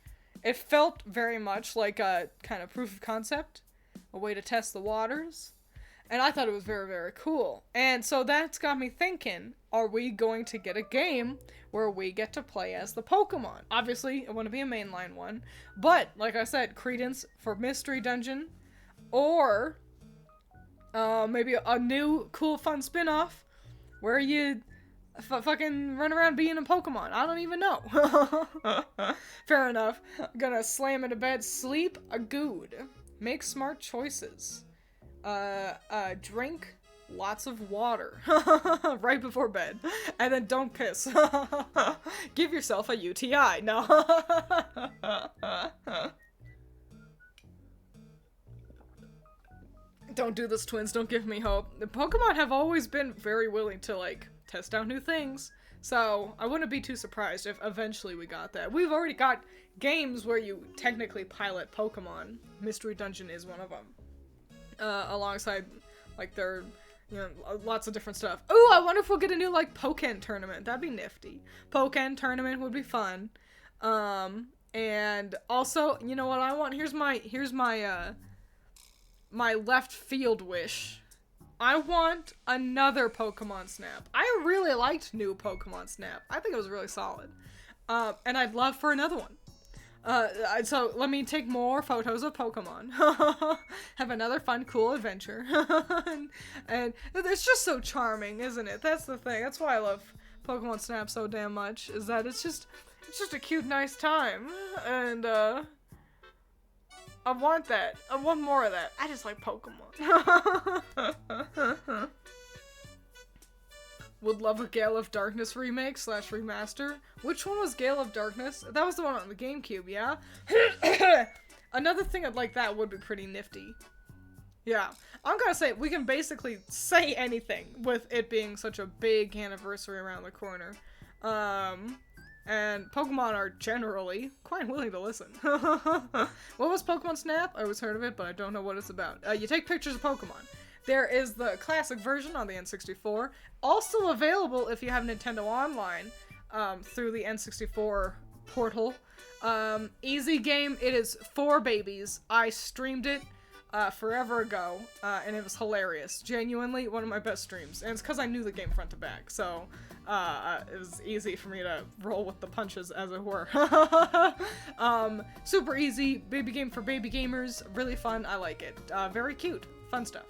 It felt very much like a kind of proof of concept, a way to test the waters. And I thought it was very, very cool. And so that's got me thinking, are we going to get a game where we get to play as the Pokemon? Obviously, it wouldn't be a mainline one. But, like I said, credence for Mystery Dungeon. Or maybe a new, cool, fun spin-off where you fucking run around being a Pokemon. I don't even know. Fair enough. Gonna slam into bed. Sleep a good. Make smart choices. Drink lots of water right before bed, and then don't piss. Give yourself a UTI. No. Don't do this, Twiins. Don't give me hope. The Pokemon have always been very willing to, like, test out new things. So, I wouldn't be too surprised if eventually we got that. We've already got games where you technically pilot Pokemon. Mystery Dungeon is one of them. Alongside, like, their, you know, lots of different stuff. Ooh, I wonder if we'll get a new, like, Pokken tournament. That'd be nifty. Pokken tournament would be fun. And also, you know what I want? Here's my my left field wish. I want another Pokemon Snap. I really liked new Pokemon Snap. I think it was really solid. And I'd love for another one. So let me take more photos of Pokemon. Have another fun, cool adventure. and it's just so charming, isn't it? That's the thing. That's why I love Pokemon Snap so damn much, is that it's just a cute, nice time. And, I want that. I want more of that. I just like Pokemon. would love a Gale of Darkness remake / remaster. Which one was Gale of Darkness? That was the one on the GameCube, yeah? Another thing like that would be pretty nifty. Yeah. I'm gonna say, we can basically say anything with it being such a big anniversary around the corner. And Pokemon are generally quite willing to listen. What was Pokemon Snap? I always heard of it, but I don't know what it's about. You take pictures of Pokemon. There is the classic version on the N64, also available if you have Nintendo Online, through the N64 portal. Easy game, it is for babies. I streamed it forever ago, and it was hilarious. Genuinely, one of my best streams. And it's because I knew the game front to back, so it was easy for me to roll with the punches, as it were. Super easy, baby game for baby gamers, really fun, I like it. Very cute, fun stuff.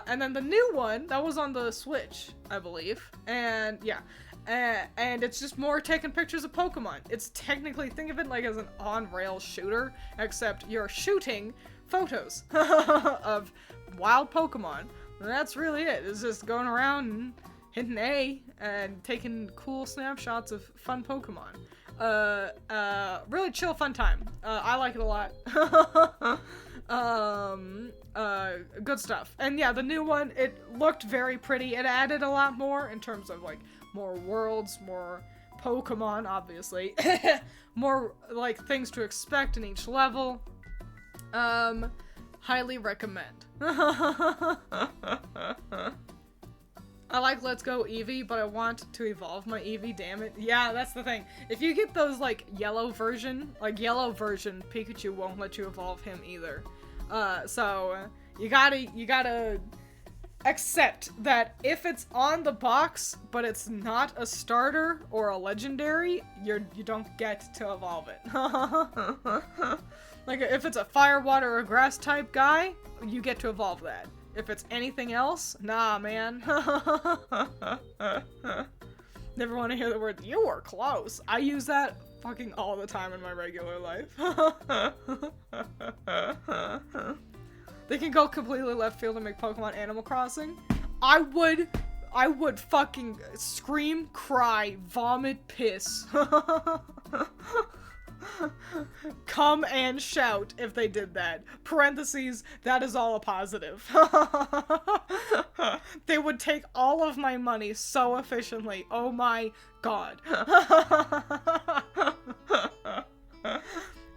And then the new one, that was on the Switch, I believe, and yeah. And it's just more taking pictures of Pokemon. It's technically, think of it like as an on-rail shooter, except you're shooting photos of wild Pokemon. And that's really it. It's just going around and hitting A and taking cool snapshots of fun Pokemon. Really chill, fun time. I like it a lot. Good stuff. And yeah, the new one, it looked very pretty. It added a lot more in terms of like more worlds, more Pokemon, obviously. More like things to expect in each level. Highly recommend. I like Let's Go Eevee, but I want to evolve my Eevee, damn it. Yeah, that's the thing. If you get those, like, yellow version, Pikachu won't let you evolve him either. So, you gotta accept that if it's on the box, but it's not a starter or a legendary, you don't get to evolve it. Like, if it's a fire, water, or grass type guy, you get to evolve that. If it's anything else, nah, man. Never want to hear the word, you were close. I use that fucking all the time in my regular life. They can go completely left field and make Pokemon Animal Crossing. I would fucking scream, cry, vomit, piss. Come and shout if they did that. Parentheses, that is all a positive. They would take all of my money so efficiently. Oh my god.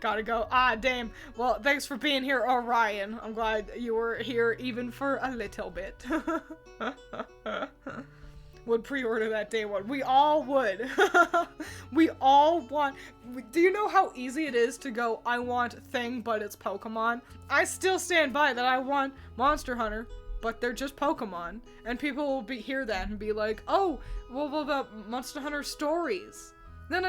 Gotta go. Ah, damn. Well, thanks for being here, Orion. I'm glad you were here even for a little bit. Would pre-order that day one. We all would. We all want... Do you know how easy it is to go, I want thing, but it's Pokemon? I still stand by that I want Monster Hunter, but they're just Pokemon. And people will hear that and be like, oh, well, what about Monster Hunter stories? No.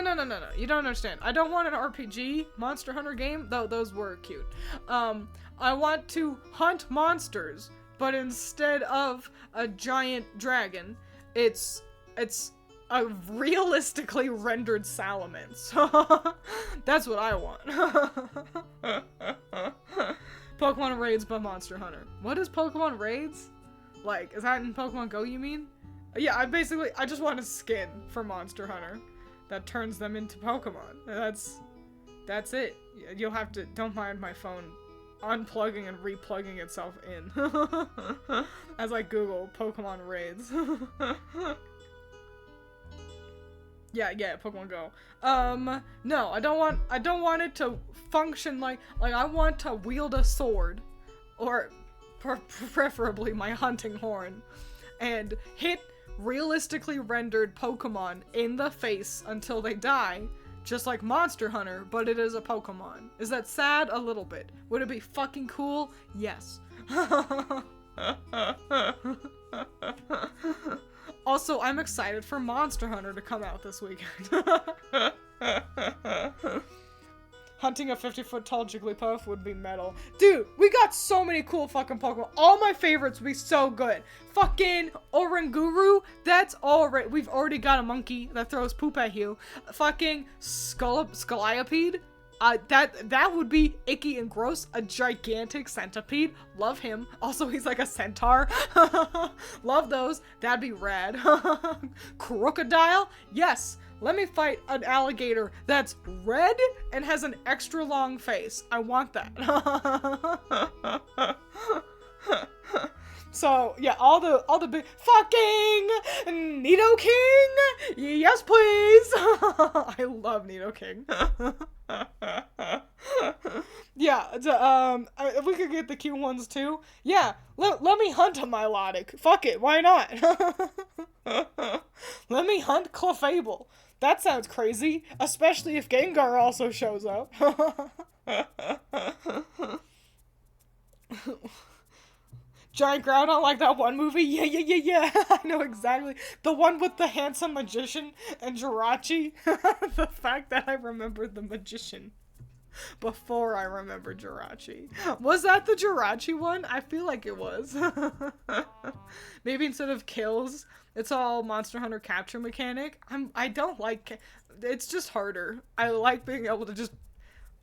You don't understand. I don't want an RPG Monster Hunter game, though those were cute. I want to hunt monsters, but instead of a giant dragon, it's a realistically rendered Salamence. That's what I want. Pokemon Raids by Monster Hunter. What is Pokemon Raids? Like, is that in Pokemon Go, you mean? Yeah, I just want a skin for Monster Hunter that turns them into Pokemon. That's it. You'll have to, don't mind my phone unplugging and replugging itself in as I Google Pokemon Raids. yeah, Pokemon Go. No, I don't want it to function like I want to wield a sword, or preferably my hunting horn, and hit realistically rendered Pokemon in the face until they die. Just like Monster Hunter, but it is a Pokemon. Is that sad? A little bit. Would it be fucking cool? Yes. Also, I'm excited for Monster Hunter to come out this weekend. Hunting a 50-foot tall Jigglypuff would be metal. Dude, we got so many cool fucking Pokemon. All my favorites would be so good. Fucking Oranguru, that's already... We've already got a monkey that throws poop at you. Fucking Scolipede, That would be icky and gross. A gigantic centipede. Love him. Also, he's like a centaur. Love those. That'd be rad. Crocodile? Yes. Let me fight an alligator that's red and has an extra long face. I want that. So yeah, all the big fucking Nidoking. Yes, please. I love Nidoking. Yeah, if we could get the cute ones too. Yeah, let me hunt a Milotic. Fuck it, why not? Let me hunt Clefable. That sounds crazy, especially if Gengar also shows up. Giant Groudon, like that one movie? Yeah. I know exactly. The one with the handsome magician and Jirachi. The fact that I remembered the magician before I remembered Jirachi. Was that the Jirachi one? I feel like it was. Maybe instead of kills, it's all Monster Hunter capture mechanic. I don't like... It's just harder. I like being able to just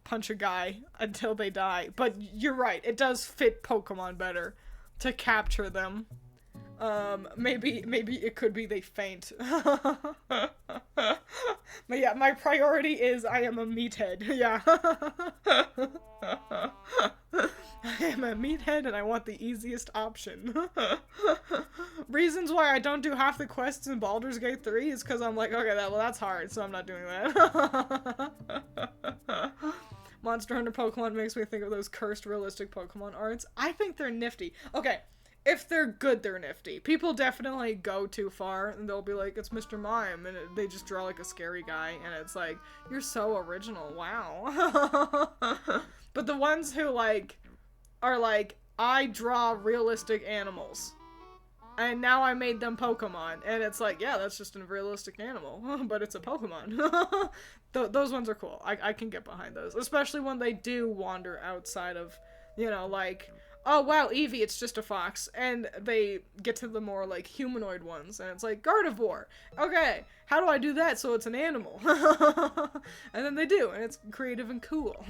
punch a guy until they die. But you're right. It does fit Pokemon better to capture them. Maybe it could be they faint. But yeah, my priority is I am a meathead. Yeah. I am a meathead and I want the easiest option. Reasons why I don't do half the quests in Baldur's Gate 3 is because I'm like, okay, that's hard, so I'm not doing that. Monster Hunter Pokemon makes me think of those cursed realistic Pokemon arts. I think they're nifty. Okay, if they're good, they're nifty. People definitely go too far, and they'll be like, it's Mr. Mime, and they just draw like a scary guy, and it's like, you're so original, wow. But the ones who are like, I draw realistic animals, and now I made them Pokemon, and it's like, yeah, that's just a realistic animal, but it's a Pokemon. Those ones are cool. I can get behind those, especially when they do wander outside of, like, oh wow, Eevee, it's just a fox, and they get to the more, like, humanoid ones, and it's like, Gardevoir, okay, how do I do that so it's an animal? And then they do, and it's creative and cool.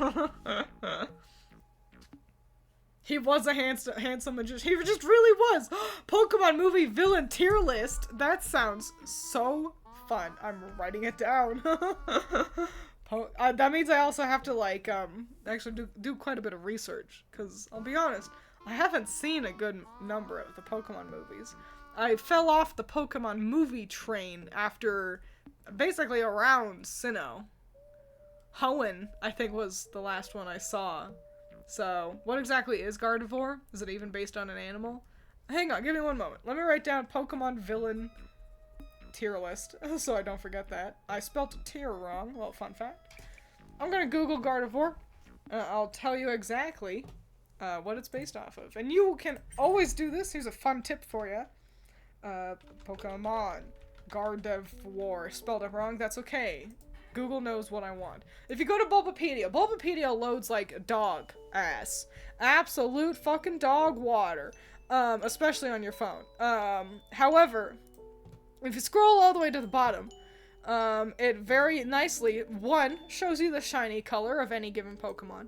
He was a handsome magician. He just really was. Pokemon movie villain tier list. That sounds so fun. I'm writing it down. That means I also have to actually do quite a bit of research, because I'll be honest, I haven't seen a good number of the Pokemon movies. I fell off the Pokemon movie train after basically around Sinnoh. Hoenn, I think, was the last one I saw. So, what exactly is Gardevoir? Is it even based on an animal? Hang on, give me one moment. Let me write down Pokemon villain tier list, so I don't forget that. I spelled tier wrong. Well, fun fact. I'm gonna Google Gardevoir. I'll tell you exactly what it's based off of. And you can always do this. Here's a fun tip for you. Pokemon Gardevoir. Spelled it wrong. That's okay. Google knows what I want. If you go to Bulbapedia loads like dog ass. Absolute fucking dog water. Especially on your phone. However, if you scroll all the way to the bottom, it very nicely, one, shows you the shiny color of any given Pokemon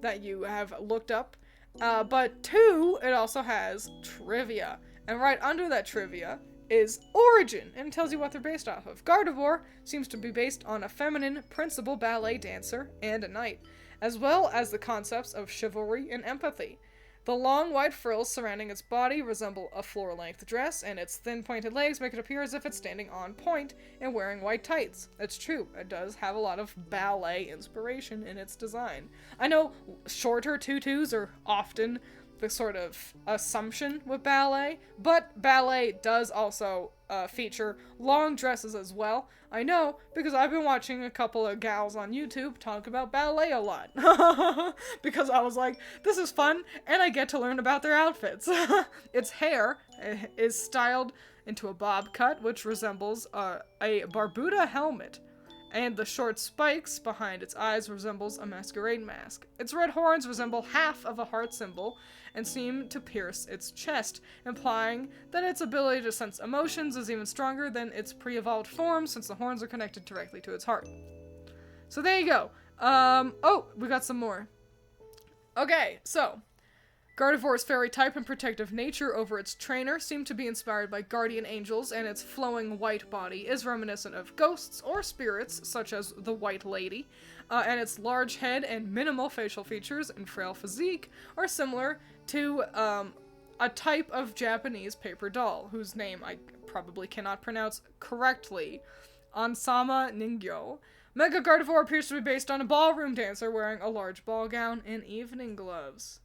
that you have looked up. But two, it also has trivia. And right under that trivia is origin, and it tells you what they're based off of. Gardevoir seems to be based on a feminine principal ballet dancer and a knight, as well as the concepts of chivalry and empathy. The long white frills surrounding its body resemble a floor-length dress, and its thin pointed legs make it appear as if it's standing on point and wearing white tights. It's true, it does have a lot of ballet inspiration in its design. I know shorter tutus are often the sort of assumption with ballet, but ballet does also feature long dresses as well. I know, because I've been watching a couple of gals on YouTube talk about ballet a lot. Because I was like, this is fun, and I get to learn about their outfits. Its hair is styled into a bob cut, which resembles a Barbuda helmet. And the short spikes behind its eyes resembles a masquerade mask. Its red horns resemble half of a heart symbol and seem to pierce its chest, implying that its ability to sense emotions is even stronger than its pre-evolved form, since the horns are connected directly to its heart. So there you go. Oh, we got some more. Okay, so Gardevoir's fairy type and protective nature over its trainer seem to be inspired by guardian angels, and its flowing white body is reminiscent of ghosts or spirits, such as the White Lady, and its large head and minimal facial features and frail physique are similar to a type of Japanese paper doll, whose name I probably cannot pronounce correctly, Ansama Ningyo. Mega Gardevoir appears to be based on a ballroom dancer wearing a large ball gown and evening gloves.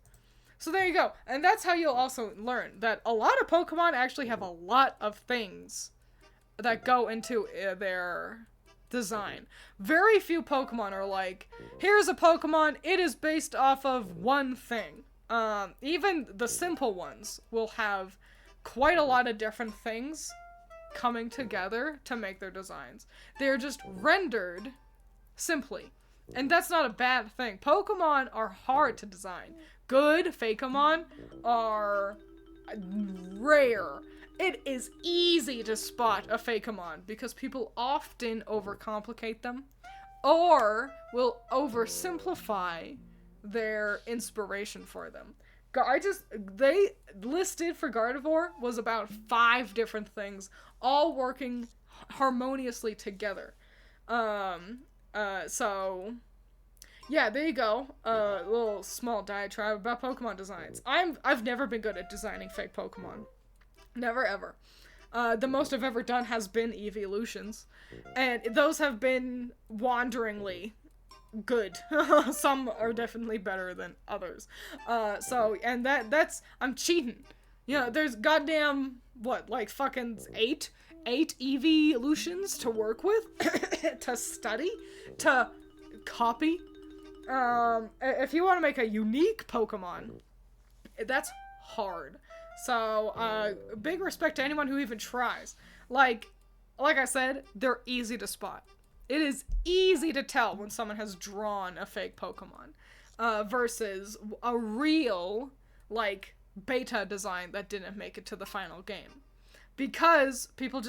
So there you go. And that's how you'll also learn that a lot of Pokemon actually have a lot of things that go into their design. Very few Pokemon are like, here's a Pokemon, it is based off of one thing. Even the simple ones will have quite a lot of different things coming together to make their designs. They're just rendered simply. And that's not a bad thing. Pokemon are hard to design. Good Fakeamon are rare. It is easy to spot a Fakeamon because people often overcomplicate them or oversimplify their inspiration for them. They listed for Gardevoir was about 5 different things, all working harmoniously together. So yeah, there you go. A little small diatribe about Pokemon designs. I've never been good at designing fake Pokemon. Never ever. The most I've ever done has been evolutions, and those have been wanderingly good. Some are definitely better than others. That's I'm cheating. You know, there's goddamn fucking eight evolutions to work with, to study, to copy. If you want to make a unique Pokemon, that's hard. So, big respect to anyone who even tries. Like I said, they're easy to spot. It is easy to tell when someone has drawn a fake Pokemon, versus a real, beta design that didn't make it to the final game. Because people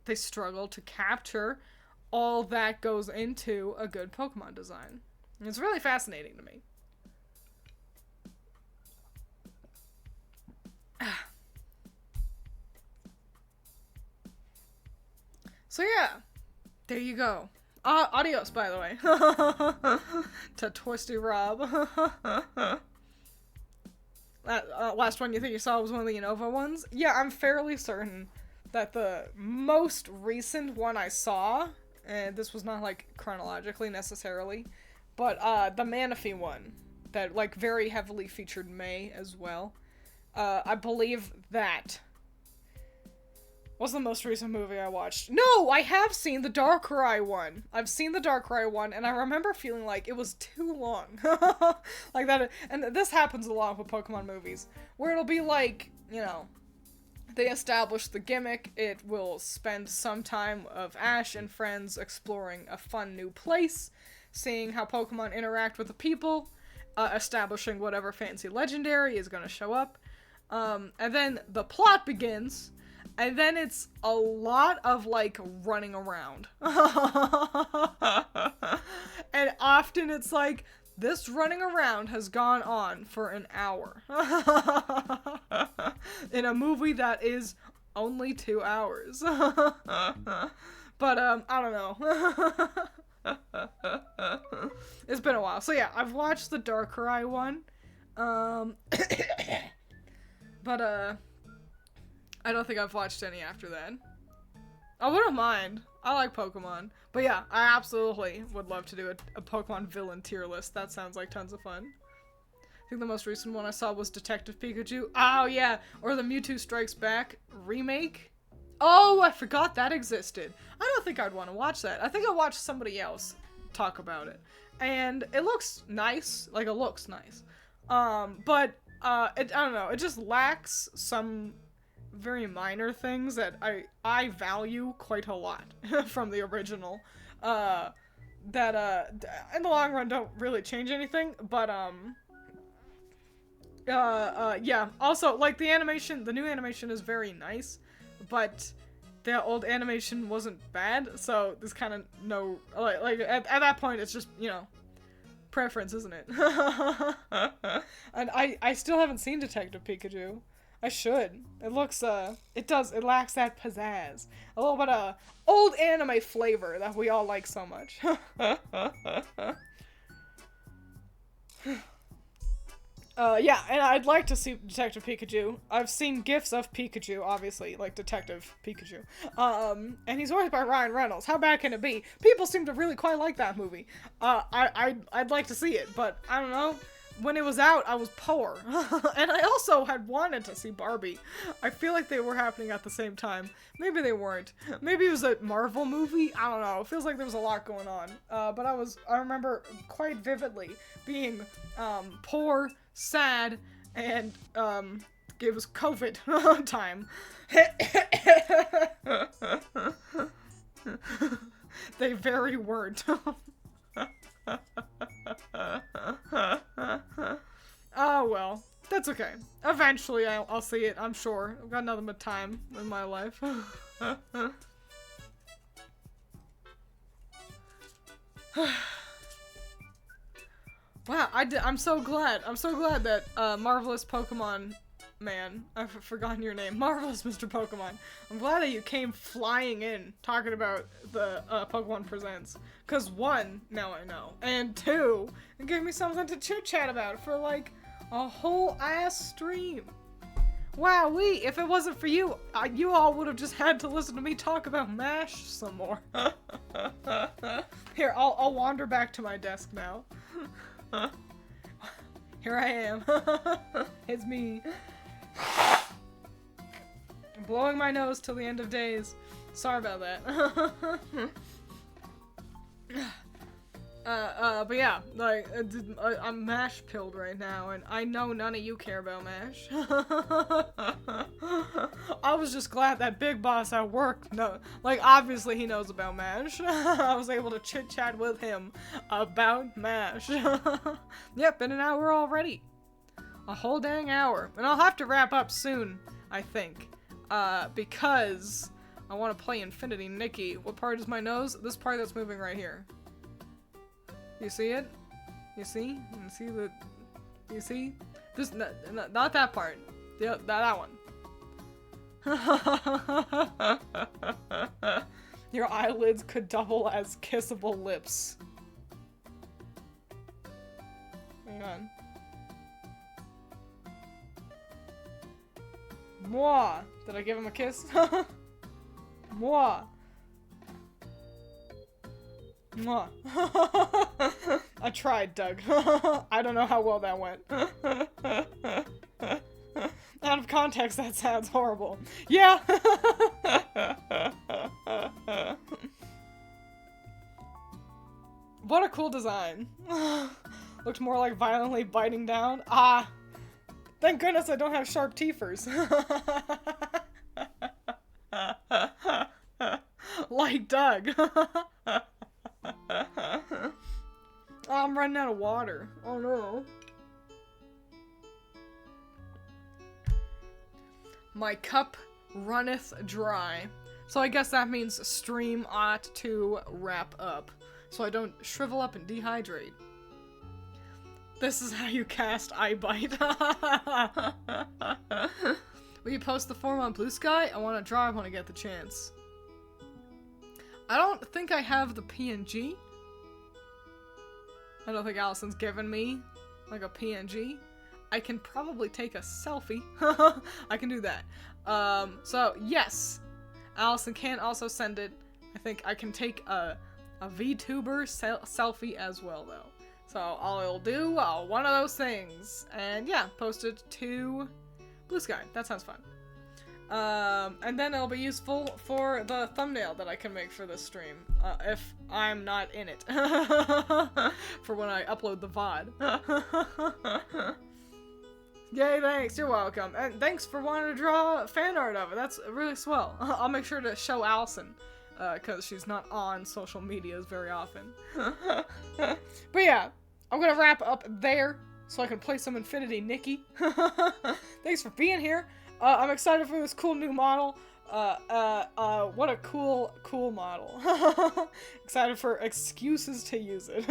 they struggle to capture all that goes into a good Pokemon design. And it's really fascinating to me. So yeah, there you go. Adios, by the way. To Twisty Rob. That last one you think you saw was one of the Unova ones? Yeah, I'm fairly certain that the most recent one I saw, and this was not, chronologically necessarily, but, the Manaphy one, that, very heavily featured May as well. I believe that was the most recent movie I watched. No, I have seen the Darkrai one. I've seen the Darkrai one, and I remember feeling like it was too long. Like that, and this happens a lot with Pokemon movies, where it'll be they establish the gimmick, it will spend some time of Ash and friends exploring a fun new place, seeing how Pokemon interact with the people, establishing whatever fancy legendary is going to show up, and then the plot begins, and then it's a lot of, running around. And often it's this running around has gone on for an hour. In a movie that is only 2 hours. But, I don't know. It's been a while. So yeah, I've watched the Darkrai one. But, I don't think I've watched any after that. I wouldn't mind. I like Pokemon. But yeah, I absolutely would love to do a Pokemon villain tier list. That sounds like tons of fun. I think the most recent one I saw was Detective Pikachu. Oh yeah, or the Mewtwo Strikes Back remake. Oh, I forgot that existed. I don't think I'd want to watch that. I think I watched somebody else talk about it. And it looks nice. It looks nice. But, I don't know. It just lacks some very minor things that I value quite a lot from the original, that in the long run don't really change anything, but yeah, also the animation, the new animation is very nice, but the old animation wasn't bad, so there's kind of no, at that point it's just, preference, isn't it? And I still haven't seen Detective Pikachu. I should. It looks, it lacks that pizzazz. A little bit of old anime flavor that we all like so much. Yeah, and I'd like to see Detective Pikachu. I've seen GIFs of Pikachu, obviously, like Detective Pikachu. And he's voiced by Ryan Reynolds. How bad can it be? People seem to really quite like that movie. I'd like to see it, but I don't know. When it was out, I was poor. And I also had wanted to see Barbie. I feel like they were happening at the same time. Maybe they weren't. Maybe it was a Marvel movie. I don't know. It feels like there was a lot going on. But I remember quite vividly being poor, sad, and it was COVID time. They very weren't. Oh well, that's okay. Eventually I'll see it, I'm sure. I've got nothing but time in my life. Wow, I'm so glad. I'm so glad that Marvelous Pokemon Man, I've forgotten your name, Marvelous Mr. Pokemon. I'm glad that you came flying in talking about the Pokemon Presents. Cause one, now I know, and two, it gave me something to chit chat about for like a whole ass stream. Wowee, if it wasn't for you, you all would have just had to listen to me talk about MASH some more. Here, I'll wander back to my desk now. Here I am. It's me. I'm blowing my nose till the end of days. Sorry about that. But yeah, like, I'm MASH pilled right now, and I know none of you care about MASH. I was just glad that Big Boss at work, like, obviously he knows about MASH. I was able to chit-chat with him about MASH. Yep, been an hour already. A whole dang hour. And I'll have to wrap up soon, I think. Because I want to play Infinity Nikki. What part is my nose? This part that's moving right here. You see it? You see? You see the... You see? This... not that part. That one. Your eyelids could double as kissable lips. Hang on. Moi! Did I give him a kiss? Moi! Mwah. I tried, Doug. I don't know how well that went. Out of context, that sounds horrible. Yeah! What a cool design. Looked more like violently biting down. Ah! Thank goodness I don't have sharp teethers. Like Doug. Oh, I'm running out of water. Oh no. My cup runneth dry. So I guess that means stream ought to wrap up, so I don't shrivel up and dehydrate. This is how you cast iBite. Will you post the form on Blue Sky? I want to draw, I want to get the chance. I don't think I have the PNG. I don't think Allison's given me, like, a PNG. I can probably take a selfie. I can do that. So, yes. Allison can also send it. I think I can take a VTuber selfie as well, though. So, I'll do one of those things. And, yeah, post it to Blue Sky. That sounds fun. And then it'll be useful for the thumbnail that I can make for this stream, if I'm not in it, for when I upload the VOD. Yay, thanks, you're welcome, and thanks for wanting to draw fan art of it, that's really swell. I'll make sure to show Allison, because she's not on social medias very often. But yeah, I'm gonna wrap up there, so I can play some Infinity Nikki. Thanks for being here. I'm excited for this cool new model. What a cool model. Excited for excuses to use it.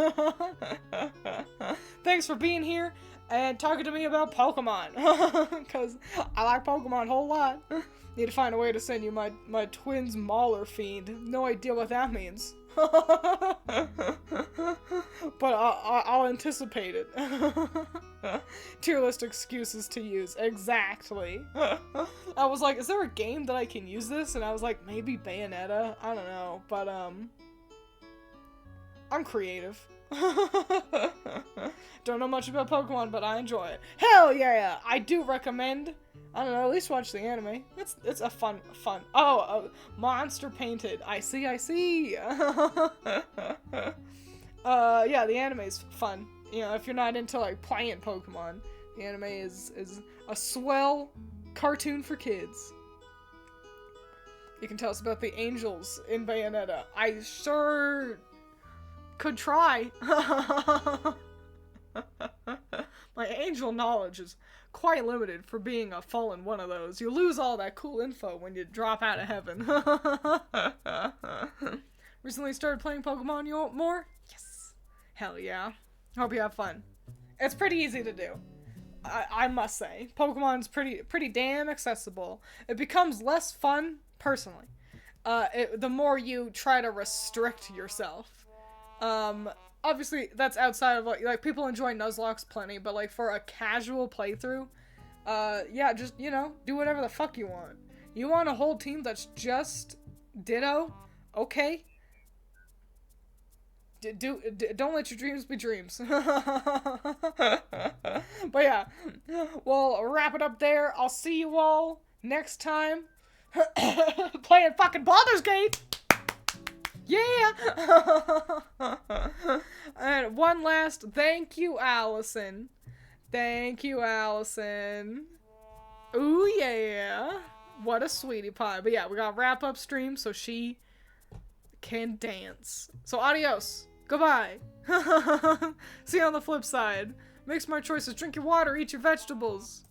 Thanks for being here and talking to me about Pokemon. Because I like Pokemon a whole lot. Need to find a way to send you my Twiins Mauler Fiend. No idea what that means. But I'll anticipate it. Tier list excuses to use. Exactly. I was like, is there a game that I can use this? And I was like, maybe Bayonetta? I don't know. But, I'm creative. Don't know much about Pokemon, but I enjoy it. Hell yeah! I do recommend, I don't know, at least watch the anime. It's a fun. Oh, monster painted. I see. Yeah, the anime's fun. You know, if you're not into, like, playing Pokemon, the anime is a swell cartoon for kids. You can tell us about the angels in Bayonetta. I sure could try. My angel knowledge is quite limited for being a fallen one of those. You lose all that cool info when you drop out of heaven. Recently started playing Pokemon. You want more? Yes. Hell yeah. Hope you have fun. It's pretty easy to do. I must say. Pokemon's pretty damn accessible. It becomes less fun, personally, the more you try to restrict yourself. Obviously, that's outside of, like, people enjoy Nuzlocke plenty, but, like, for a casual playthrough, yeah, just, you know, do whatever the fuck you want. You want a whole team that's just Ditto? Okay. Don't let your dreams be dreams. But yeah, we'll wrap it up there. I'll see you all next time. Playing fucking Baldur's Gate! Yeah! And one last thank you, Allison. Thank you, Allison. Ooh, yeah. What a sweetie pie. But yeah, we got wrap up stream so she can dance. So adios. Goodbye. See you on the flip side. Make smart choices. Drink your water. Eat your vegetables.